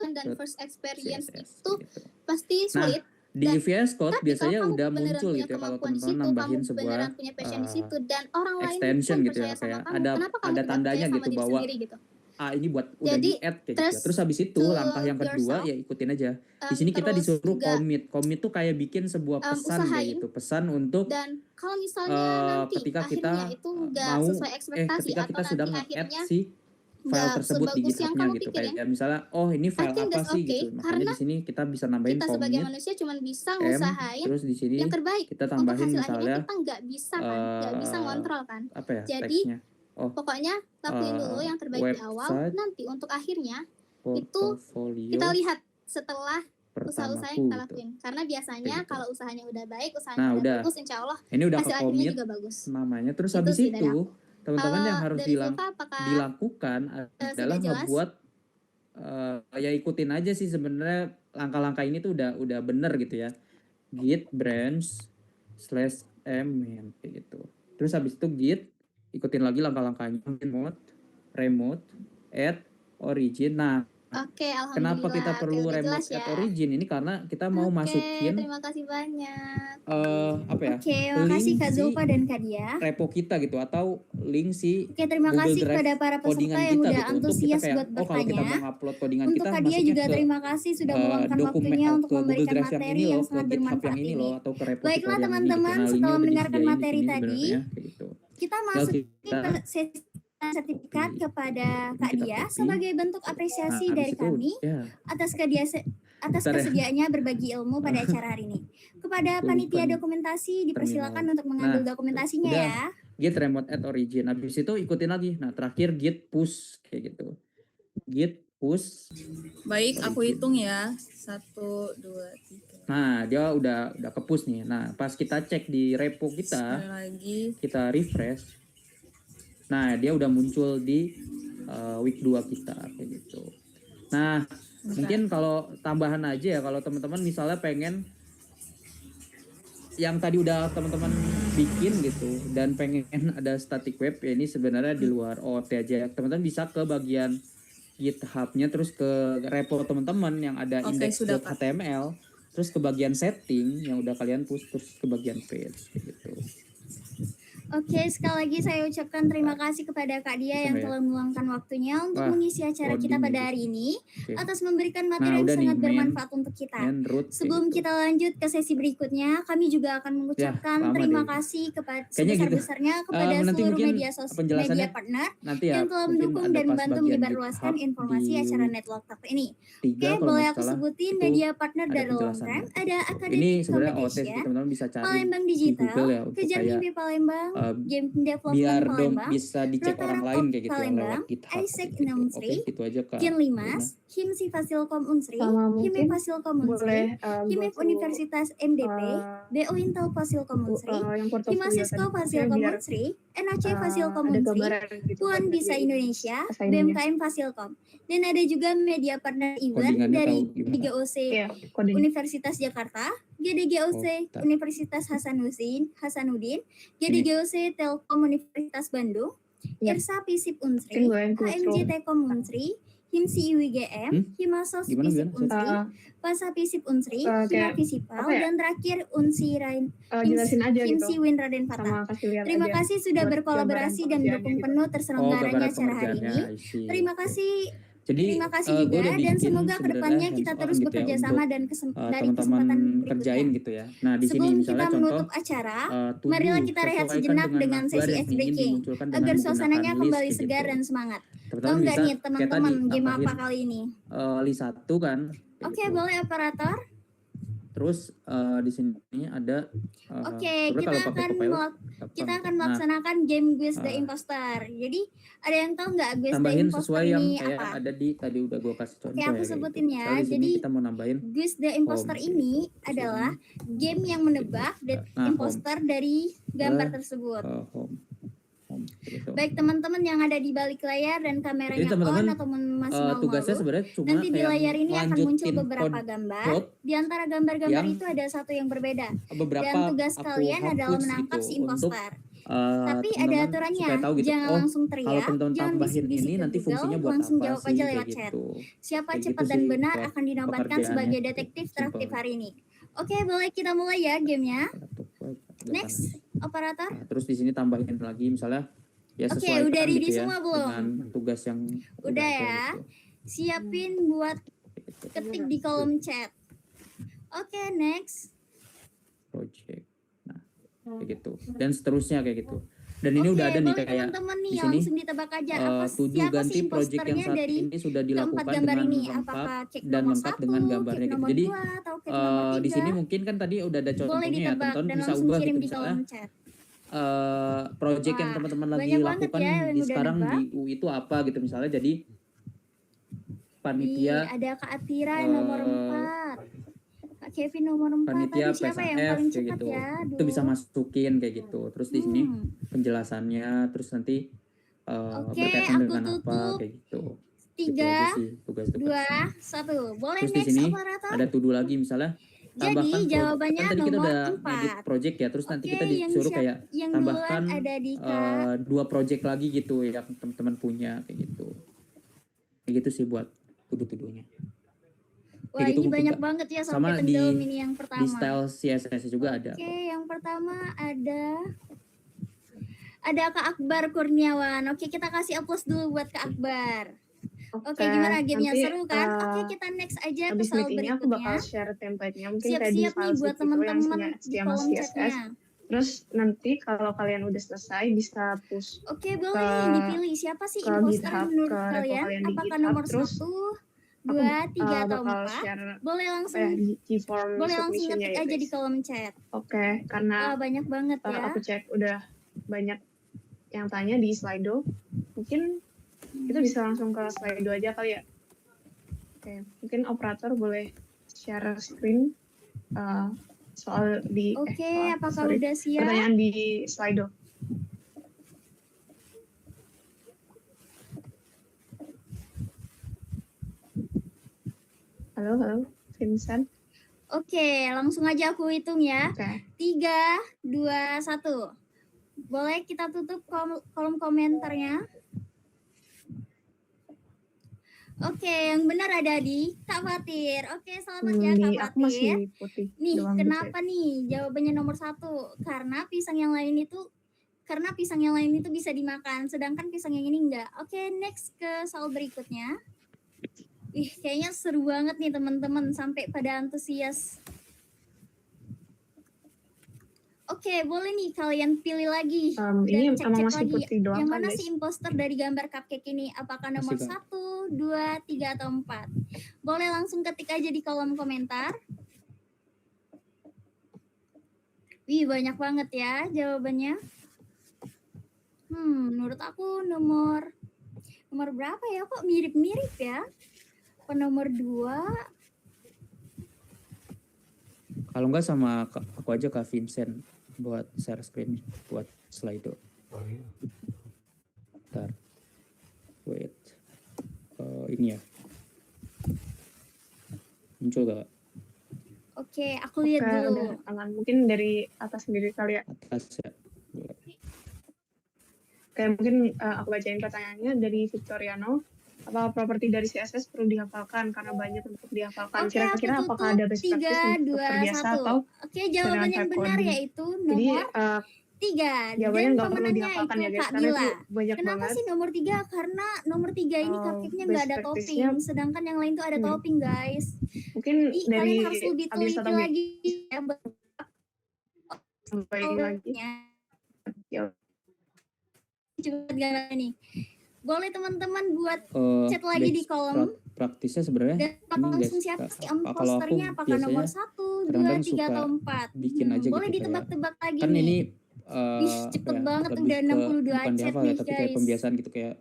dan first experience CSS itu gitu. pasti Nah, sulit. di Dan VS Code tapi biasanya kalau kamu udah beneran muncul punya gitu ya kalau kemampuan di teman-teman situ, nambahin kamu sebuah beneran punya passion di situ, dan orang lain extension pun gitu ya, percaya sama kayak kamu. ada Kenapa kamu tidak tandanya percaya sama gitu diri bahwa sendiri gitu? ini buat udah Jadi, di add kayak gitu ya. trust Terus habis itu to langkah yang kedua yourself, ya ikutin aja. Di sini kita terus disuruh juga commit tuh kayak bikin sebuah pesan kayak usahain. gitu, pesan untuk Dan kalau misalnya nanti ketika kita akhirnya itu nggak mau sesuai ekspektasi ketika atau kita sudah nanti nge-add akhirnya si file nggak tersebut di sebagus yang GitHub-nya kamu gitu, pikirin, kayak misalnya ini I file think apa that's sih okay, gitu. Makanya karena di sini kita bisa nambahin kita sebagai commit manusia cuma bisa m, ngusahain terus di sini yang terbaik. kita Untuk tambahin hasil misalnya akhirnya kita nggak bisa kan, nggak bisa ngontrol kan. apa ya Jadi teksnya, pokoknya lakuin dulu yang terbaik di awal, website nanti untuk akhirnya itu portofolio kita lihat setelah usaha-usaha pertamaku yang kita gitu. lakuin. Karena biasanya Kayak gitu. kalau usahanya udah baik, Nah, usahanya udah udah. bagus, insya Allah Ini udah ke hasil akhirnya commit juga bagus. namanya. Terus Itu habis sih dari itu aku. teman-teman yang Kalau harus dari Zulfa apakah dilakukan adalah sudah jelas? ngebuat ya ikutin aja sih sebenarnya langkah-langkah ini tuh udah bener gitu ya. Git branch /m kayak gitu. Terus habis itu git ikutin lagi langkah-langkahnya, remote add origin. Nah, Oke, alhamdulillah. kenapa kita Oke, perlu udah remote jelas ya. add origin ini karena kita mau Oke, masukin terima kasih banyak. apa ya? Oke, makasih link Kak si Zulfa dan Kak Dia. repo kita gitu atau link si Oke, terima Google kasih Drive kepada para peserta codingan yang kita udah gitu untuk kita antusias kayak buat kalau kita mau bertanya. ngupload codingan Untuk kita Kak Dia masuknya juga ke terima kasih sudah meluangkan dokumen waktunya untuk ke Google memberikan Drive yang materi ini yang loh, ke sangat GitHub bermanfaat yang ini ini. loh, atau ke repository Baiklah yang ini gitu. teman-teman, Nah, linknya setelah udah mendengarkan disediain di materi sini tadi, sebenarnya kayak gitu. kita Tinggal masuk kita ke sesi sertifikat kepada Kak kita Dia copy. sebagai bentuk Nah, apresiasi habis dari itu kami ya atas Bentar ya. kesediaannya berbagi ilmu pada acara hari ini. Kepada Aku panitia lupa nih dokumentasi dipersilakan terminal. untuk mengambil Nah, dokumentasinya udah. ya. git remote at origin. Habis itu ikutin lagi. Nah, terakhir git push kayak gitu. Git push. Baik, aku origin. hitung ya. 1, 2, 3. Nah, dia udah ke push nih. Nah, pas kita cek di repo kita, Sekali lagi. kita refresh. Nah, dia udah muncul di week 2 kita kayak gitu. Nah, mungkin kalau tambahan aja ya, kalau teman-teman misalnya pengen yang tadi udah teman-teman bikin gitu dan pengen ada static web, ya ini sebenarnya di luar OOT aja. Teman-teman bisa ke bagian GitHub-nya, terus ke repo teman-teman yang ada Oke, sudah, Kak. index.html, terus ke bagian setting yang udah kalian push, terus ke bagian page gitu. Oke, sekali lagi saya ucapkan terima kasih kepada Kak Dia yang Sama ya. telah meluangkan waktunya untuk Wah, mengisi acara kita loading pada gitu. hari ini Oke. atas memberikan materi Nah, yang udah nih, sangat main- bermanfaat untuk kita. main root kayak Sebelum gitu. kita lanjut ke sesi berikutnya, kami juga akan mengucapkan lama terima deh. kasih kepada Kayaknya gitu. sebesar-besarnya kepada Nanti seluruh mungkin media penjelasannya partner nanti ya yang telah mungkin mendukung ada dan pas membantu bagian menyebarluaskan GitHub informasi di acara Network Talk ini. 3 Oke, kalau boleh nggak aku salah. sebutin Itu media partner ada dari Long penjelasannya. Time. Ada Ini Academic sebenarnya OT sih, Competition, teman-teman bisa cari Palembang di Digital, Google ya untuk Kejar kayak Mimpi Palembang, Game Development biar Palembang, bisa dicek orang Rotaract lain kayak gitu ya Palembang, lewat GitHub Isaac kayak gitu. 63, Oke, gitu aja Kak. Kin Luna. Limas, Himsi Fasilkom Unsri, Sama Himif mungkin Fasilkom Unsri, boleh Himif go to, Universitas MDP, BO Intel Fasilkom Unsri, yang portofolio Himasisko tadi. Fasilkom Biar Unsri, NAC Fasilkom ada Unsri, gambaran gitu. Puan buat Bisa ngerjain Indonesia, assignment-nya. BMKM Fasilkom. Dan ada juga media partner event Codingannya dari tahu gimana? GDGOC Iya, coding. Universitas Jakarta, GDGOC Oh, tak. Universitas Hasanuddin, GDGOC Telkom Universitas Bandung, Ya. IRSA Pisip Unsri, Mungkin boleh go HMJ through. Tekom Unsri, HIMSI IWGM, Himasos Gimana, Pisip gimana? Unsri, Eh, Pasa Pisip Unsri, kayak Hima Visipal, apa ya? dan terakhir Unsi Rain, jelasin aja gitu. HIMSI Winraden Fatah. Sama kasih lihat Terima aja kasih sudah buat berkolaborasi gambaran dan pengerjaannya mendukung gitu. penuh Oh, terselenggaranya gambaran acara hari pengerjaannya. ini. I see. Terima Oke. kasih. Jadi Terima kasih gue juga udah dan bikin semoga sebenarnya kedepannya kita hands-on terus gitu ya bekerja untuk sama dan dari teman-teman kesempatan kerjain berikutnya. gitu ya. Nah, di sini Sebelum misalnya kita contoh menutup acara, to marilah do kita rehat sesuaikan sejenak dengan dengan sesi navbar yang ice ingin breaking dimunculkan dengan agar menggunakan suasananya list kembali kayak segar gitu. dan semangat. Tahu Teman-teman nggak bisa nih kayak teman-teman tadi game nambahin apa kali ini? list 1 kan. kayak Oke, gitu. boleh operator. Terus di sini ada Oke, sebenarnya kita kalau pakai akan Copilot kita gampang akan gitu. Nah, melaksanakan game Guess the Ah. Imposter. Jadi ada yang tahu nggak Guess the tambahin Imposter sesuai yang ini kayak apa? ada di tadi udah gue kasih contoh Oke, ya aku kayak gitu. sebutin ya. Misalnya di sini Jadi kita mau nambahin Guess the Imposter home, ini kayak gitu. Terus adalah ini, game yang menebak the nah, imposter dari gambar Eh, tersebut. home kayak gitu. Baik teman-teman yang ada di balik layar dan kameranya teman-teman, on atau masih mau tugasnya sebenarnya cuma nanti di kayak layar ini akan muncul lanjutin beberapa gambar. code Di antara gambar-gambar yang itu ada satu yang berbeda. beberapa Dan tugas aku kalian adalah hapus menangkap gitu si untuk imposter. Tapi ada teman-teman aturannya, supaya tahu gitu. jangan Oh, langsung kalau teriak, teman-teman jangan tambahin bisik-bisik ini ke nanti Google, fungsinya buat langsung apa jawab sih aja kayak lewat chat. gitu. Siapa Kayak cepat gitu dan sih benar buat akan dinobatkan pekerjaannya. sebagai detektif traktif Simple. hari ini. Oke, boleh kita mulai ya gamenya. Laptop gua agak Next, panas. operator. Nah, terus di sini tambahin lagi misalnya ya Oke, sesuaikan udah ready gitu ya semua belum? dengan tugas yang Udah ada ya. gitu. Siapin buat Kayak gitu. ketik di kolom chat. Oke, next. Project. Nah, kayak gitu. Dan seterusnya kayak gitu. Dan ini Oke, udah ada nih boleh kayak teman-teman nih di sini langsung ditebak aja apa to do siapa ganti sih project yang imposternya saat dari ini sudah keempat dilakukan gambar dengan ini? lengkap Apakah cek dan nomor lengkap 1, dengan gambarnya cek gitu. nomor Jadi 2, atau cek nomor 3? di sini mungkin kan tadi udah ada Boleh contohnya ya, ditebak teman-teman dan bisa langsung ubah kirim gitu di misalnya kolom chat. project yang Wah, teman-teman lagi banyak banget lakukan ya yang di udah sekarang nebak. di UI itu apa gitu misalnya jadi panitia Nih, ada Kak Atira yang nomor 4. Kak Kevin nomor 4. panitia Tadi siapa yang PSAF paling kayak cepat gitu. ya? Itu bisa masukin kayak gitu. Terus di sini Hmm. penjelasannya terus nanti Oke, berkaitan aku dengan apa tutup. kayak gitu. Gitu 3, aja sih tugas-tugas. 2, 1. Boleh Terus di next sini operator? ada to do lagi misalnya tambahkan Jadi jawabannya kan tadi kita nomor udah 4. edit project ya terus nanti Oke, kita disuruh kayak yang tambahkan duluan ada di Kak. 2 project lagi gitu yang teman-teman punya kayak gitu. Kayak gitu sih buat tuduh-tuduhnya. Wah, gitu ini mungkin, banyak Kak. banget ya Sama sampai di- tenggelam ini yang pertama. Di style CSS juga ada. Oke, yang pertama ada Kak Akbar Kurniawan. Oke, kita kasih applause dulu buat Kak Akbar. Oke, gimana gamenya nanti, seru kan? Oke, kita next aja ke Habis soal meet ini aku bakal berikutnya. share template-nya mungkin kayak di Siap-siap nih file buat zip gitu yang teman-teman isinya di HTML kolom CSS. chatnya. Terus nanti kalau kalian udah selesai bisa push Oke, boleh ke- dipilih siapa sih ke imposter GitHub, menurut ke repo kalian? kalian di Apakah GitHub. nomor Terus 1, aku 2, 3, atau bakal 4? share Boleh apa langsung ya di form boleh langsung submission-nya ngetik ya aja di guys. kolom chat. Oke, karena Wah, banyak banget ya. aku cek udah banyak yang tanya di Slido. Mungkin kita bisa langsung ke Slido aja kali ya. Oke, mungkin operator boleh share screen soal di Oke, apakah udah siap? pertanyaan di Slido. Halo, Vincent. Oke, langsung aja aku hitung ya. Oke. 3, 2, 1. Boleh kita tutup kolom komentarnya? Oke, yang benar ada di Kak Fatir. Oke, selamat ya Di Kak aku masih Fatir. putih. Nih, doang kenapa gitu ya. nih jawabannya nomor 1? Karena pisang yang lain itu bisa dimakan, sedangkan pisang yang ini enggak. Oke, next ke soal berikutnya. Ih, kayaknya seru banget nih teman-teman, sampai pada antusias. Oke, boleh nih kalian pilih lagi Ini dan cek-cek emang masih lagi. putih doang Yang kan, mana guys? sih imposter dari gambar cupcake ini? Apakah nomor Masih, Kak. 1, 2, 3, atau 4? Boleh langsung ketik aja di kolom komentar. Wih, banyak banget ya jawabannya. Menurut aku nomor berapa ya? Kok mirip-mirip ya? Apa nomor 2? Kalau enggak sama aku aja Kak Vincent buat share screen buat Slido. Bentar. Wait. Ini ya. Muncul gak Oke, aku lihat Oke, dulu. udah aman. Mungkin dari atas sendiri kali ya. atas ya? Boleh. Oke, mungkin aku bacain pertanyaannya dari Victoriano. Apa properti dari CSS perlu dihafalkan karena banyak untuk dihafalkan? Oke, Kira-kira aku apakah ada best practice 3, untuk 2, terbiasa 1. atau Oke, jawaban yang type benar coding? yaitu Jadi nomor 3. jawabannya Dan nggak perlu pemenangnya dihafalkan itu ya guys, Kak karena itu Bila. banyak Kenapa banget. sih nomor 3? Karena nomor 3 ini cupcake-nya nggak Best ada practice-nya topping, sedangkan yang lain tuh ada topping, guys. mungkin Jadi dari kalian harus lebih Abis teliti atau lagi ya sampai lagi. bentuknya. Ya, Coba gambar nih. Boleh teman-teman buat Eh, chat lagi di best kolom. praktisnya sebenarnya Dan ini guys. langsung siapa sih Kalau aku imposternya? Apakah nomor biasanya 1, 2, kadang-kadang 3, suka atau 4? bikin aja Boleh gitu kayak ditebak-tebak lagi kan nih. ini Ih, cepet banget lebih udah ke 62 bukan chat dihafal ya nih, tapi kayak guys. pembiasaan gitu kayak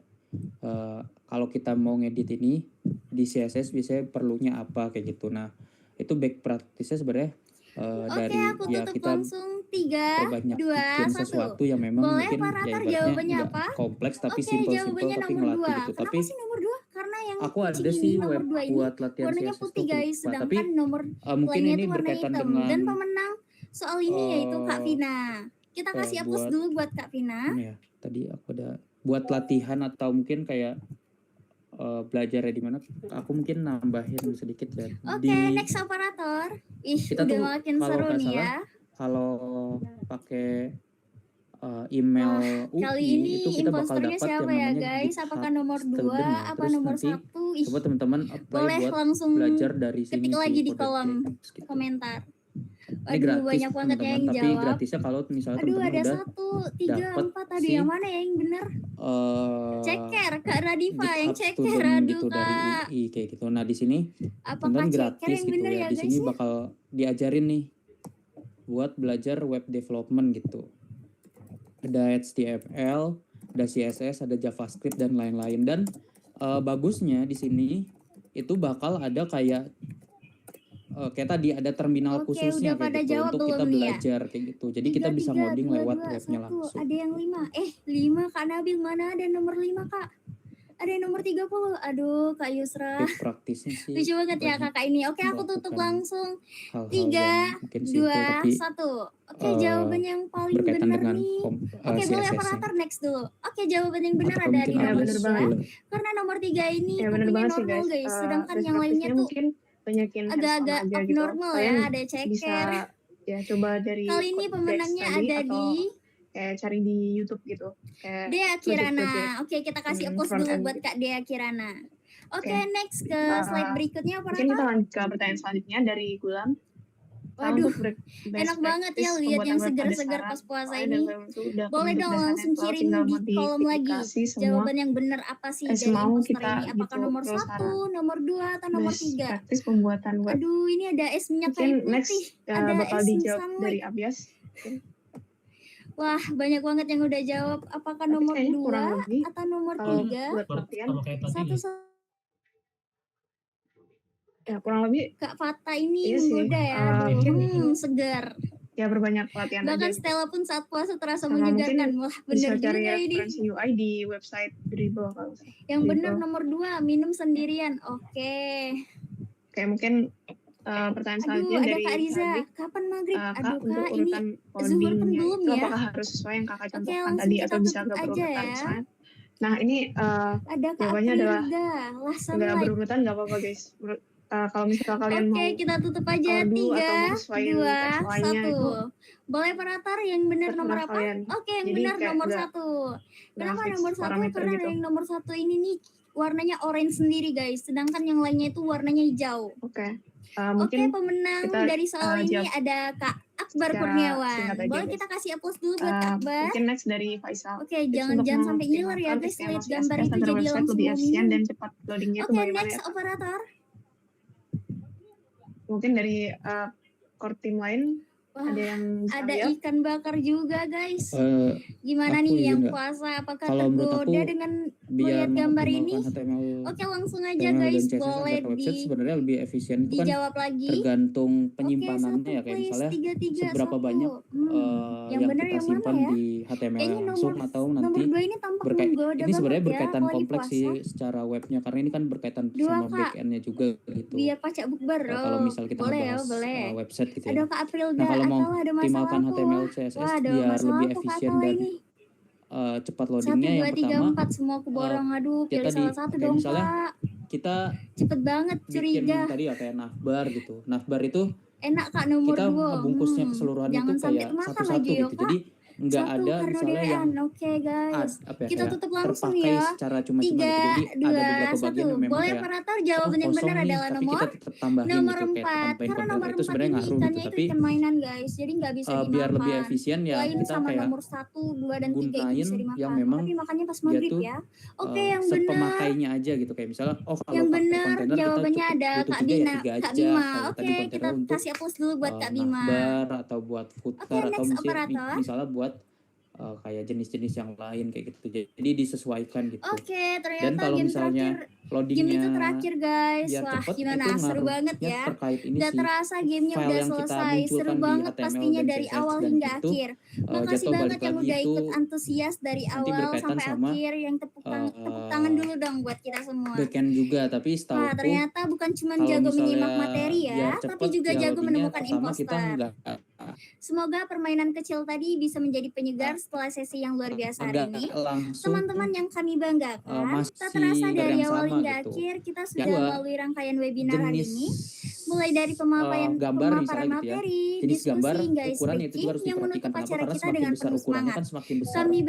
kalau kita mau ngedit ini di CSS biasanya perlunya apa kayak gitu. Nah itu back practice-nya sebenarnya Oke, dari aku ya tutup kita langsung 3, perbanyak 2, bikin 1. sesuatu yang memang Boleh mungkin ya operator ibaratnya jawabannya nggak apa? kompleks tapi Oke, simple jawabannya tapi nomor ngelatih 2. gitu. Kenapa Tapi sih nomor 2? Karena yang aku kucing ada ini sih nomor 2 ini buat latihan warnanya CSS putih, tuh guys, lupa. Tapi sedangkan nomor mungkin lainnya ini itu warna berkaitan hitam. dengan Dan pemenang soal ini yaitu Kak Vina. Kita apa ya, kasih applause buat dulu buat Kak Vina. mana ya? Tadi aku ada buat latihan atau mungkin kayak belajarnya di mana? Aku mungkin nambahin sedikit ya. Oke, next operator. Ih, Kita udah tuh makin kalau seru nggak nih salah, ya. kalau pakai email UI Kali ini itu kita bakal imposternya dapat siapa yang ya, namanya guys? GitHub Apakah nomor 2, Student ya. apa Terus nomor nanti 1? Ih, coba teman-teman apply boleh buat langsung belajar dari sini ketik sih lagi di kode kolom GitHub gitu. komentar. Ini Aduh, gratis banyak banget ya teman-teman, yang tapi jawab. gratisnya kalau misalnya Aduh, teman-teman ada udah 1, 3, dapet 4. Aduh, si yang mana ya yang bener? Ceker, Kak Radifa yang GitHub ceker. Student Aduh, gitu dari Kak. UI kayak gitu. Nah di sini Apakah teman-teman ceker gratis yang gitu bener ya. ya, Di guys sini ya? bakal diajarin nih buat belajar web development gitu. Ada HTML, ada CSS, ada JavaScript dan lain-lain. Dan bagusnya di sini itu bakal ada kayak tadi ada terminal Oke, khususnya udah pada kayak gitu jawab untuk kita belum nih ya? belajar kayak gitu. Jadi kita 3, bisa 3, ngoding 2, lewat 2, webnya 1. langsung. Ada yang 5. 5 Kak Nabil, mana ada nomor 5, Kak? Ada yang nomor 30. Aduh, Kak Yusra. Baik praktisnya sih Lucu banget ya banyak kakak ini. Oke, aku tutup melakukan langsung. hal-hal 3, yang mungkin simple 2, tapi 1. Oke, jawaban yang paling berkaitan benar dengan nih. Oke, boleh CSS-nya. operator next dulu. Oke, jawaban yang benar Apakah ada mungkin di ada nomor bener 3. banget. Karena nomor 3 ini Ya bener kukunya banget sih normal, guys. guys. Sedangkan Best yang lainnya practice-nya tuh mungkin banyakin hands-on agak-agak aja gitu. abnormal ya. Kalian Ada bisa ceker. ya coba dari Kali ini Codex pemenangnya tadi ada atau di kayak cari di YouTube gitu. Kayak Dea Kirana. project-project, Oke, kita kasih applause front dulu end buat gitu. Kak Dea Kirana. Oke, Oke. next ke slide berikutnya Mungkin kita operator. lanjut ke pertanyaan selanjutnya dari Gulam. Waduh, Untuk enak banget ya lihat yang segar-segar pas puasa ini. Boleh dong langsung kirim di kolom lagi jawaban yang benar apa sih dari imposter ini. Apakah nomor 1, nomor 2, atau nomor 3? Praktis pembuatan web. Aduh, ini ada es minyak kayu Mungkin next putih. Ada bakal es dijawab sunlight. dari Abias. Wah, banyak banget yang udah jawab. Apakah Tapi nomor kayaknya kurang 2 lebih atau nomor kalau 3? buat latihan Satu ya kurang lebih Kak Fata ini iya sih. menggoda ya. Mungkin Segar. ya berbanyak latihan aja Bahkan gitu. Stella pun saat puasa terasa Sama menyegarkan. mungkin Wah, bisa bener cari juga ini. referensi UI di website Dribble kalau nggak salah. Yang benar Dribble. nomor 2, minum sendirian. Oke. Kayak mungkin pertanyaan Aduh, selanjutnya ada dari Kak Riza. Fadli. Kapan maghrib? Kak, Aduh, untuk Kak, ini urutan Zuhur kan codingnya belum itu ya? apakah harus sesuai yang kakak Oke, contohkan langsung tadi kita atau bisa tutup agak aja berurutan ya. misalnya? Nah ini Ada Kak jawabannya adalah Aprilda. Lah, nggak sunlight. berurutan nggak apa-apa guys. Kalau misalnya kalian Oke, mau kita tutup aja. color dulu 3, atau mau sesuaiin 2, teks lainnya 1. itu Boleh operator yang benar nomor terserah apa? kalian. Oke, yang Jadi benar kayak nomor nggak 1. nggak Kenapa fix nomor 1? parameter Karena gitu. yang nomor 1 ini nih warnanya orange sendiri guys. Sedangkan yang lainnya itu warnanya hijau. Oke. Oke, Mungkin pemenang kita dari soal ini jawab ada Kak Akbar secara Kurniawan. singkat aja, Boleh guys. kita kasih applause dulu buat Kak Akbar? Mungkin next dari Faisal. Oke, Tips jangan untuk sampai ngiler ya mengoptimalkan guys. HTML, Lihat gambar CSS itu agar jadi website langsung lebih mau efisien minum. dan cepat loadingnya itu Oke, bagaimana next ya? operator. Mungkin dari core team lain Wah, ada yang bisa ada lihat? ikan bakar juga guys. Eh, Gimana aku nih yang izin nggak? puasa? Apakah Kalau menurut tergoda aku dengan biar melihat gambar ini? mengoptimalkan HTML, Oke, langsung aja HTML guys. dan CSS Boleh agar website sebenarnya lebih efisien itu kan dijawab lagi. tergantung Oke, penyimpanannya 1 ya, kayak please. misalnya 3, 3, seberapa 1. banyak Yang yang benar kita yang mana simpan ya? di HTML Kayaknya yang langsung atau nomor nanti 2 ini tampak menggoda ini sebenarnya banget ya. berkaitan Kalau kompleks puasa. sih secara webnya, karena ini kan berkaitan 2 sama Kak. backendnya juga gitu. Biar pacak bukber. Kalau misal kita Boleh ya, ngebahas boleh. website gitu Ada ya. Kak Aprilda. Nah kalau mau Atau ada masalah optimalkan aku. HTML Wah, CSS ada biar masalah lebih aku Kak efisien Atala dan ini. cepat 1, loadingnya, 2, yang 3, pertama 4 semua aku borong. Aduh, ya pilih tadi salah satu kayak dong misalnya Kak. kita Cepet banget, bikin curiga. tadi ya kayak navbar gitu. Navbar itu Enak Kak nomor kita 2. ngebungkusnya keseluruhannya Jangan tuh sampai kayak kemakan satu-satu lagi ya gitu. Kak. Jadi nggak 1 ada karena misalnya yang DWN. Oke guys. apa ya, Kita kayak tutup langsung terpakai ya. secara cuma-cuma 3, gitu. Jadi ada 2, beberapa bagian 1. yang memang Boleh kayak operator jawaban yang kosong benar nih, adalah tapi kita tetap tambahin nomor gitu, kayak 4. tambahin Karena kontainer nomor itu 4 sebenarnya ini ngaruh gitu. ikannya itu Tapi ikan mainan guys. Jadi nggak bisa dimakan. biar lebih efisien ya Lain kita sama kayak nomor 1, 2, dan 3 itu gunain bisa dimakan. yang memang Tapi makannya pas dia maghrib tuh ya. Oke, yang benar. sepemakainya aja gitu, kayak misalnya kalau Yang pakai benar kontainer kita jawabannya cukup ada butuh Kak 3 ya Bina, 3 Kak aja, Bima. kayak Oke, tadi kita kontainer untuk kasih applause dulu buat Kak Bima. navbar atau buat Oke, footer atau next operator. misalnya buat kayak jenis-jenis yang lain kayak gitu. Jadi disesuaikan gitu. Oke, Dan ternyata kalau game misalnya game loadingnya itu terakhir guys. biar Wah, cepet, gimana? itu Seru banget ngaruhnya ya. terkait ini Gak sih, terasa gamenya file udah yang kita selesai. Seru munculkan di banget HTML pastinya dan dari CSS, awal dan hingga itu akhir. Makasih jatuh banget balik yang lagi udah itu ikut antusias dari nanti awal berkaitan sampai sama akhir. Yang tepuk tangan dulu dong buat kita semua. backend juga. Tapi Wah, setauku ternyata bukan cuma kalau jago menyimak misalnya materi biar ya, tapi cepet juga ya jago loadingnya, menemukan pertama kita imposter. nggak Semoga permainan kecil tadi bisa menjadi penyegar setelah sesi yang luar biasa hari ini. langsung Teman-teman yang kami banggakan, masih tak terasa dari yang awal sama hingga gitu. akhir kita Yang sudah kedua, melalui rangkaian webinar hari jenis ini. Mulai dari pemaparan gambar misalnya gitu ya. materi, Jenis gambar diskusi, hingga ukurannya itu skripsi juga harus yang diperhatikan. menutup Kenapa? acara Karena kita semakin dengan besar penuh ukurannya semangat. kan semakin besar Kami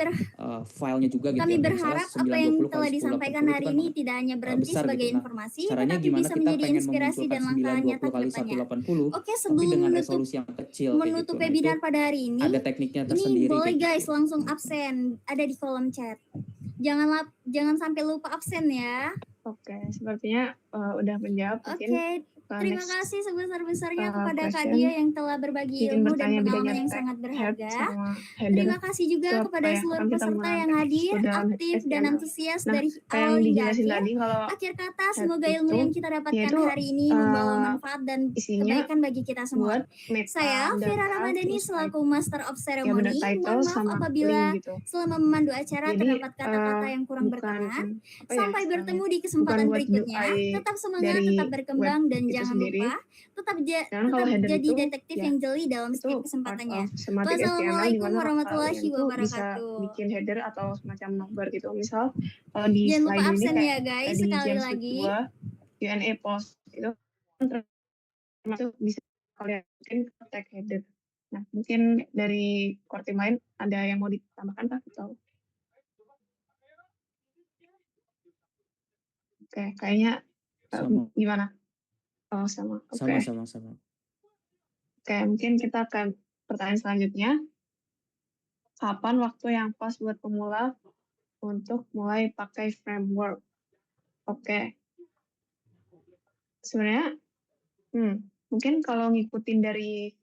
filenya juga gitu Kami ya. Kayak berharap misalnya apa yang 920 telah kali disampaikan 1080 hari itu kan ini tidak hanya berhenti besar sebagai gitu. Nah, informasi, caranya tetapi gimana bisa kita menjadi pengen inspirasi memunculkan dan langkah nyata 920 ke kali depannya. 1080 Oke, tapi sebelum dengan menutup resolusi yang kecil kayak gitu. menutup Nah, webinar itu pada hari ini, ada tekniknya ini tersendiri boleh kayak guys gitu. langsung absen, ada di kolom chat. Jangan sampai lupa absen ya. Oke, sepertinya udah menjawab. Mungkin Oke, terima next kasih sebesar-besarnya kepada Kak question, Dia yang telah berbagi mungkin ilmu dan bertanya pengalaman bedanya yang tag sangat head berharga. sama header. Terima kasih juga Itu apa kepada ya? seluruh Kan kita peserta yang menggunakan hadir, dalam aktif, dan HTML. antusias Nah, dari kayak awal yang hingga dijelasin akhir. tadi, kalau Akhir kata, head semoga ilmu itu yang kita dapatkan itu hari ini membawa manfaat dan isinya kebaikan bagi kita semua. buat meta Saya, Vera data, Ramadhani, terus selaku Master of ya benar Ceremony, title mohon maaf sama apabila link gitu. selama memandu acara Jadi terdapat kata-kata yang kurang bukan berkenan. apa ya, Sampai istilahnya, bertemu di bukan kesempatan buat berikutnya. UI Tetap semangat, dari tetap berkembang, web dan itu jangan sendiri. lupa tetap Dan kalau header jadi itu detektif ya yang jeli dalam itu setiap part kesempatannya. of semantic HTML di Wassalamualaikum mana warahmatullahi kalian tuh bisa wabarakatuh. bikin header atau semacam navbar gitu. Misal kalau di Jangan lupa slide ini absen kayak ya guys, tadi sekali James lagi. 2 Q&A post itu termasuk bisa kalian mungkin tag header. Nah, mungkin dari core team lain ada yang mau ditambahkan Pak? Atau oke, kayaknya Sama. gimana? Oh, sama. Oke. Sama. Oke, mungkin kita akan pertanyaan selanjutnya. Kapan waktu yang pas buat pemula untuk mulai pakai framework? Oke. Sebenarnya, mungkin kalau ngikutin dari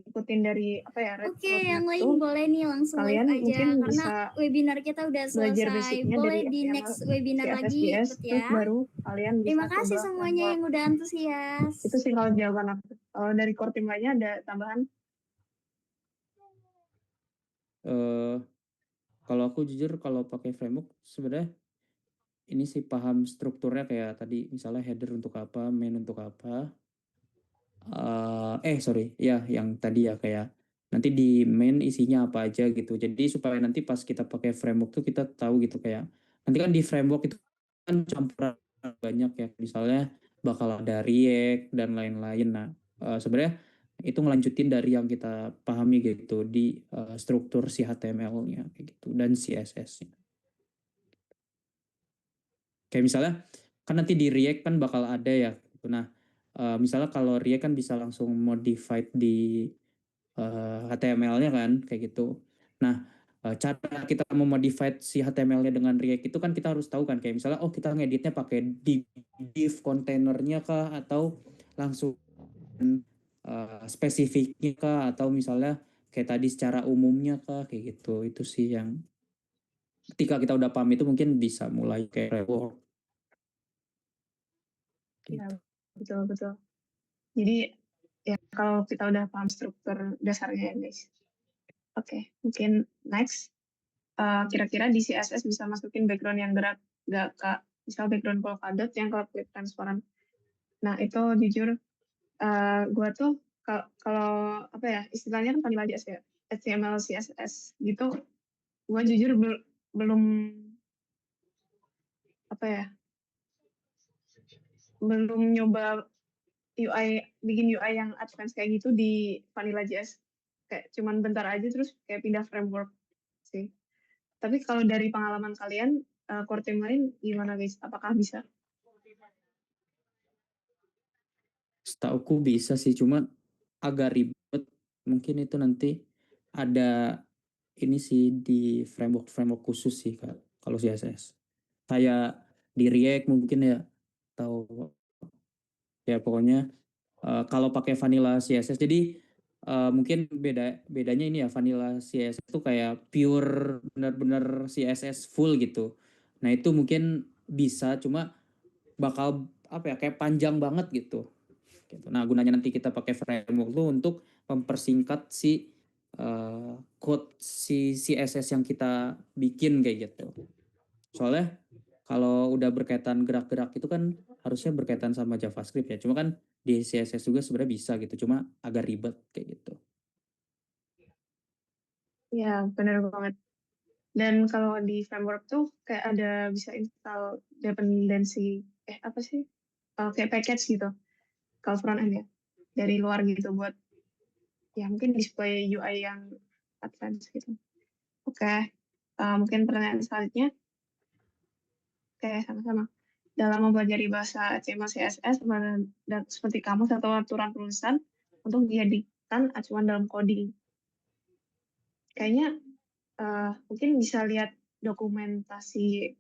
ikutin dari apa ya red Oke, yang roadmap lain tuh boleh nih langsung kalian live aja mungkin karena bisa webinar kita udah belajar selesai. basicnya dari Boleh di HTML, next webinar CSS, lagi JS, ikut terus ya. baru kalian bisa Terima kasih coba semuanya framework. yang udah antusias. Itu sih kalau jawaban aku. Kalau dari core team lainnya ada tambahan? Kalau aku jujur kalau pakai framework sebenarnya ini sih paham strukturnya kayak tadi misalnya header untuk apa, main untuk apa. Sorry, ya yang tadi ya kayak nanti di main isinya apa aja gitu. Jadi supaya nanti pas kita pakai framework tuh kita tahu gitu kayak nanti kan di framework itu kan campuran banyak ya. Misalnya bakal ada React dan lain-lain. Nah, sebenarnya itu ngelanjutin dari yang kita pahami gitu di struktur si HTML-nya kayak gitu dan CSS-nya. Kayak misalnya kan nanti di React kan bakal ada ya. Nah, misalnya kalau React kan bisa langsung modified di HTML-nya kan kayak gitu. Nah, cara kita memodified si HTML-nya dengan React itu kan kita harus tahu kan kayak misalnya oh kita ngeditnya pakai div kontainernya kah atau langsung spesifiknya kah atau misalnya kayak tadi secara umumnya kah kayak gitu. Itu sih yang ketika kita udah paham itu mungkin bisa mulai kayak framework. Ya, betul. Jadi ya kalau kita udah paham struktur dasarnya ya guys. Oke, mungkin next. Kira-kira di CSS bisa masukin background yang gerak, nggak kak? Misal background Polkadot yang klip transparan. Nah itu jujur, gue tuh kalau apa ya istilahnya kan vanilla JS ya, HTML CSS gitu, gue jujur belum apa ya, belum nyoba bikin UI yang advance kayak gitu di vanilla JS. Kayak cuman bentar aja terus kayak pindah framework sih. Tapi kalau dari pengalaman kalian, core team lain gimana guys? Apakah bisa? Setauku bisa sih, cuma agak ribet. Mungkin itu nanti ada ini sih di framework khusus sih Kak, kalau CSS. Kayak di React mungkin ya, atau ya pokoknya kalau pakai vanilla CSS. Jadi mungkin bedanya ini ya vanilla CSS itu kayak pure benar-benar CSS full gitu. Nah itu mungkin bisa, cuma bakal apa ya kayak panjang banget gitu. Nah, gunanya nanti kita pakai framework itu untuk mempersingkat si code si CSS yang kita bikin kayak gitu. Soalnya kalau udah berkaitan gerak-gerak itu kan harusnya berkaitan sama JavaScript ya. Cuma kan di CSS juga sebenarnya bisa gitu, cuma agak ribet kayak gitu. Ya, benar banget. Dan kalau di framework tuh kayak ada bisa install dependency, apa sih? Kayak package gitu. Kalau front end ya. Dari luar gitu buat ya mungkin display UI yang advance gitu. Oke. Mungkin pertanyaan selanjutnya. Oke, sama-sama. Dalam mempelajari bahasa HTML CSS dan seperti kamu satu aturan penulisan untuk dijadikan acuan dalam coding. Kayaknya mungkin bisa lihat dokumentasi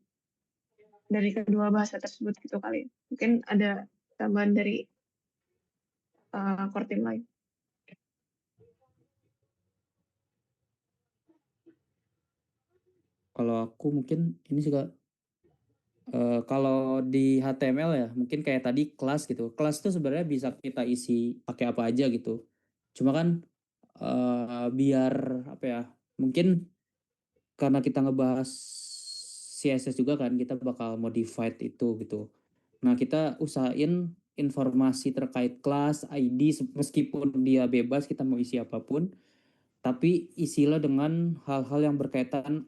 dari kedua bahasa tersebut gitu kali. Mungkin ada tambahan dari core team lain. Kalau aku mungkin ini sih Kak, kalau di HTML ya mungkin kayak tadi kelas gitu. Kelas itu sebenarnya bisa kita isi pakai apa aja gitu. Cuma kan biar apa ya? Mungkin karena kita ngebahas CSS juga kan kita bakal modified itu gitu. Nah, kita usahain informasi terkait kelas, ID meskipun dia bebas kita mau isi apapun, tapi isilah dengan hal-hal yang berkaitan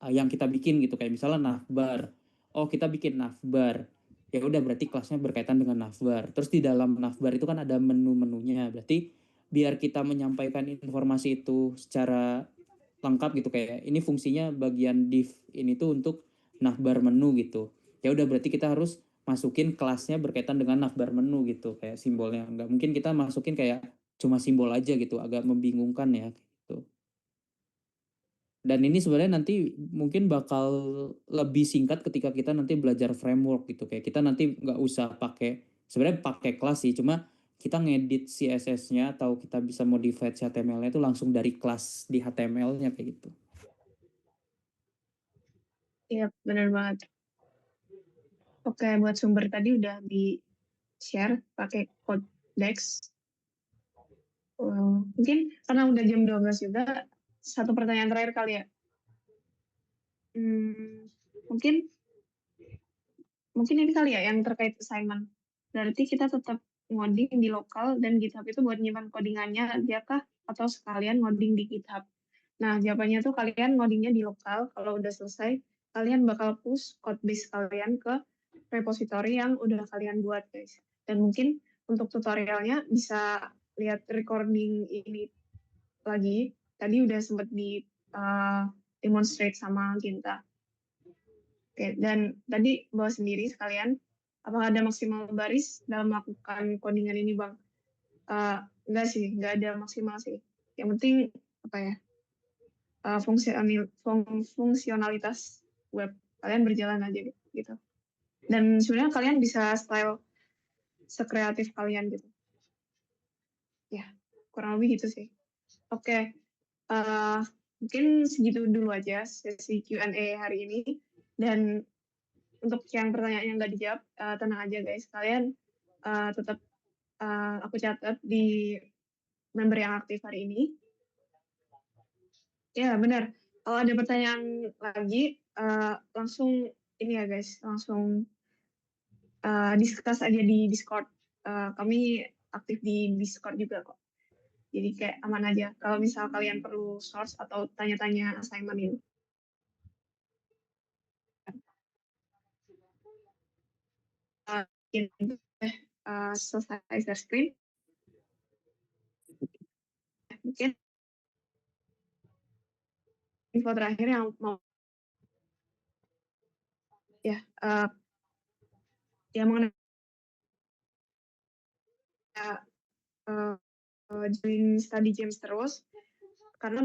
yang kita bikin gitu kayak misalnya navbar. Oh, kita bikin navbar. Ya udah berarti kelasnya berkaitan dengan navbar. Terus di dalam navbar itu kan ada menu-menunya. Berarti biar kita menyampaikan informasi itu secara lengkap gitu kayak ini fungsinya bagian div ini tuh untuk navbar menu gitu. Ya udah berarti kita harus masukin kelasnya berkaitan dengan navbar menu gitu kayak simbolnya. Nggak mungkin kita masukin kayak cuma simbol aja gitu, agak membingungkan ya gitu. Dan ini sebenarnya nanti mungkin bakal lebih singkat ketika kita nanti belajar framework gitu kayak kita nanti nggak usah pakai sebenarnya pakai kelas sih, cuma kita ngedit CSS-nya atau kita bisa modify HTML-nya itu langsung dari kelas di HTML-nya kayak gitu. Iya, benar banget. Oke, buat sumber tadi udah di-share pakai Codex. Mungkin karena udah jam 12 juga, satu pertanyaan terakhir kali ya. Mungkin ini kali ya yang terkait assignment. Berarti kita tetap ngoding di lokal dan GitHub itu buat nyimpan codingannya aja kah? Atau sekalian ngoding di GitHub? Nah, jawabannya tuh kalian ngodingnya di lokal. Kalau udah selesai, kalian bakal push code base kalian ke repository yang udah kalian buat, guys. Dan mungkin untuk tutorialnya bisa lihat recording ini lagi. Tadi udah sempat di demonstrate sama Ginta. Oke, dan tadi bawa sendiri sekalian, apakah ada maksimal baris dalam melakukan codingan ini, Bang? Enggak sih, enggak ada maksimal sih. Yang penting apa ya? Fungsionalitas web kalian berjalan aja gitu. Dan sebenarnya kalian bisa style sekreatif kalian gitu. Ya, kurang lebih gitu sih. Oke, mungkin segitu dulu aja sesi Q&A hari ini. Dan untuk yang pertanyaan yang nggak dijawab, tenang aja guys. Kalian tetap aku catat di member yang aktif hari ini. Ya, benar. Kalau ada pertanyaan lagi, langsung ini ya guys, langsung discuss aja di Discord. Kami aktif di Discord juga kok. Jadi kayak aman aja kalau misal kalian perlu source atau tanya-tanya assignment ini. Selesai share screen. Mungkin info terakhir yang mau ya yang mengenai join study James terus karena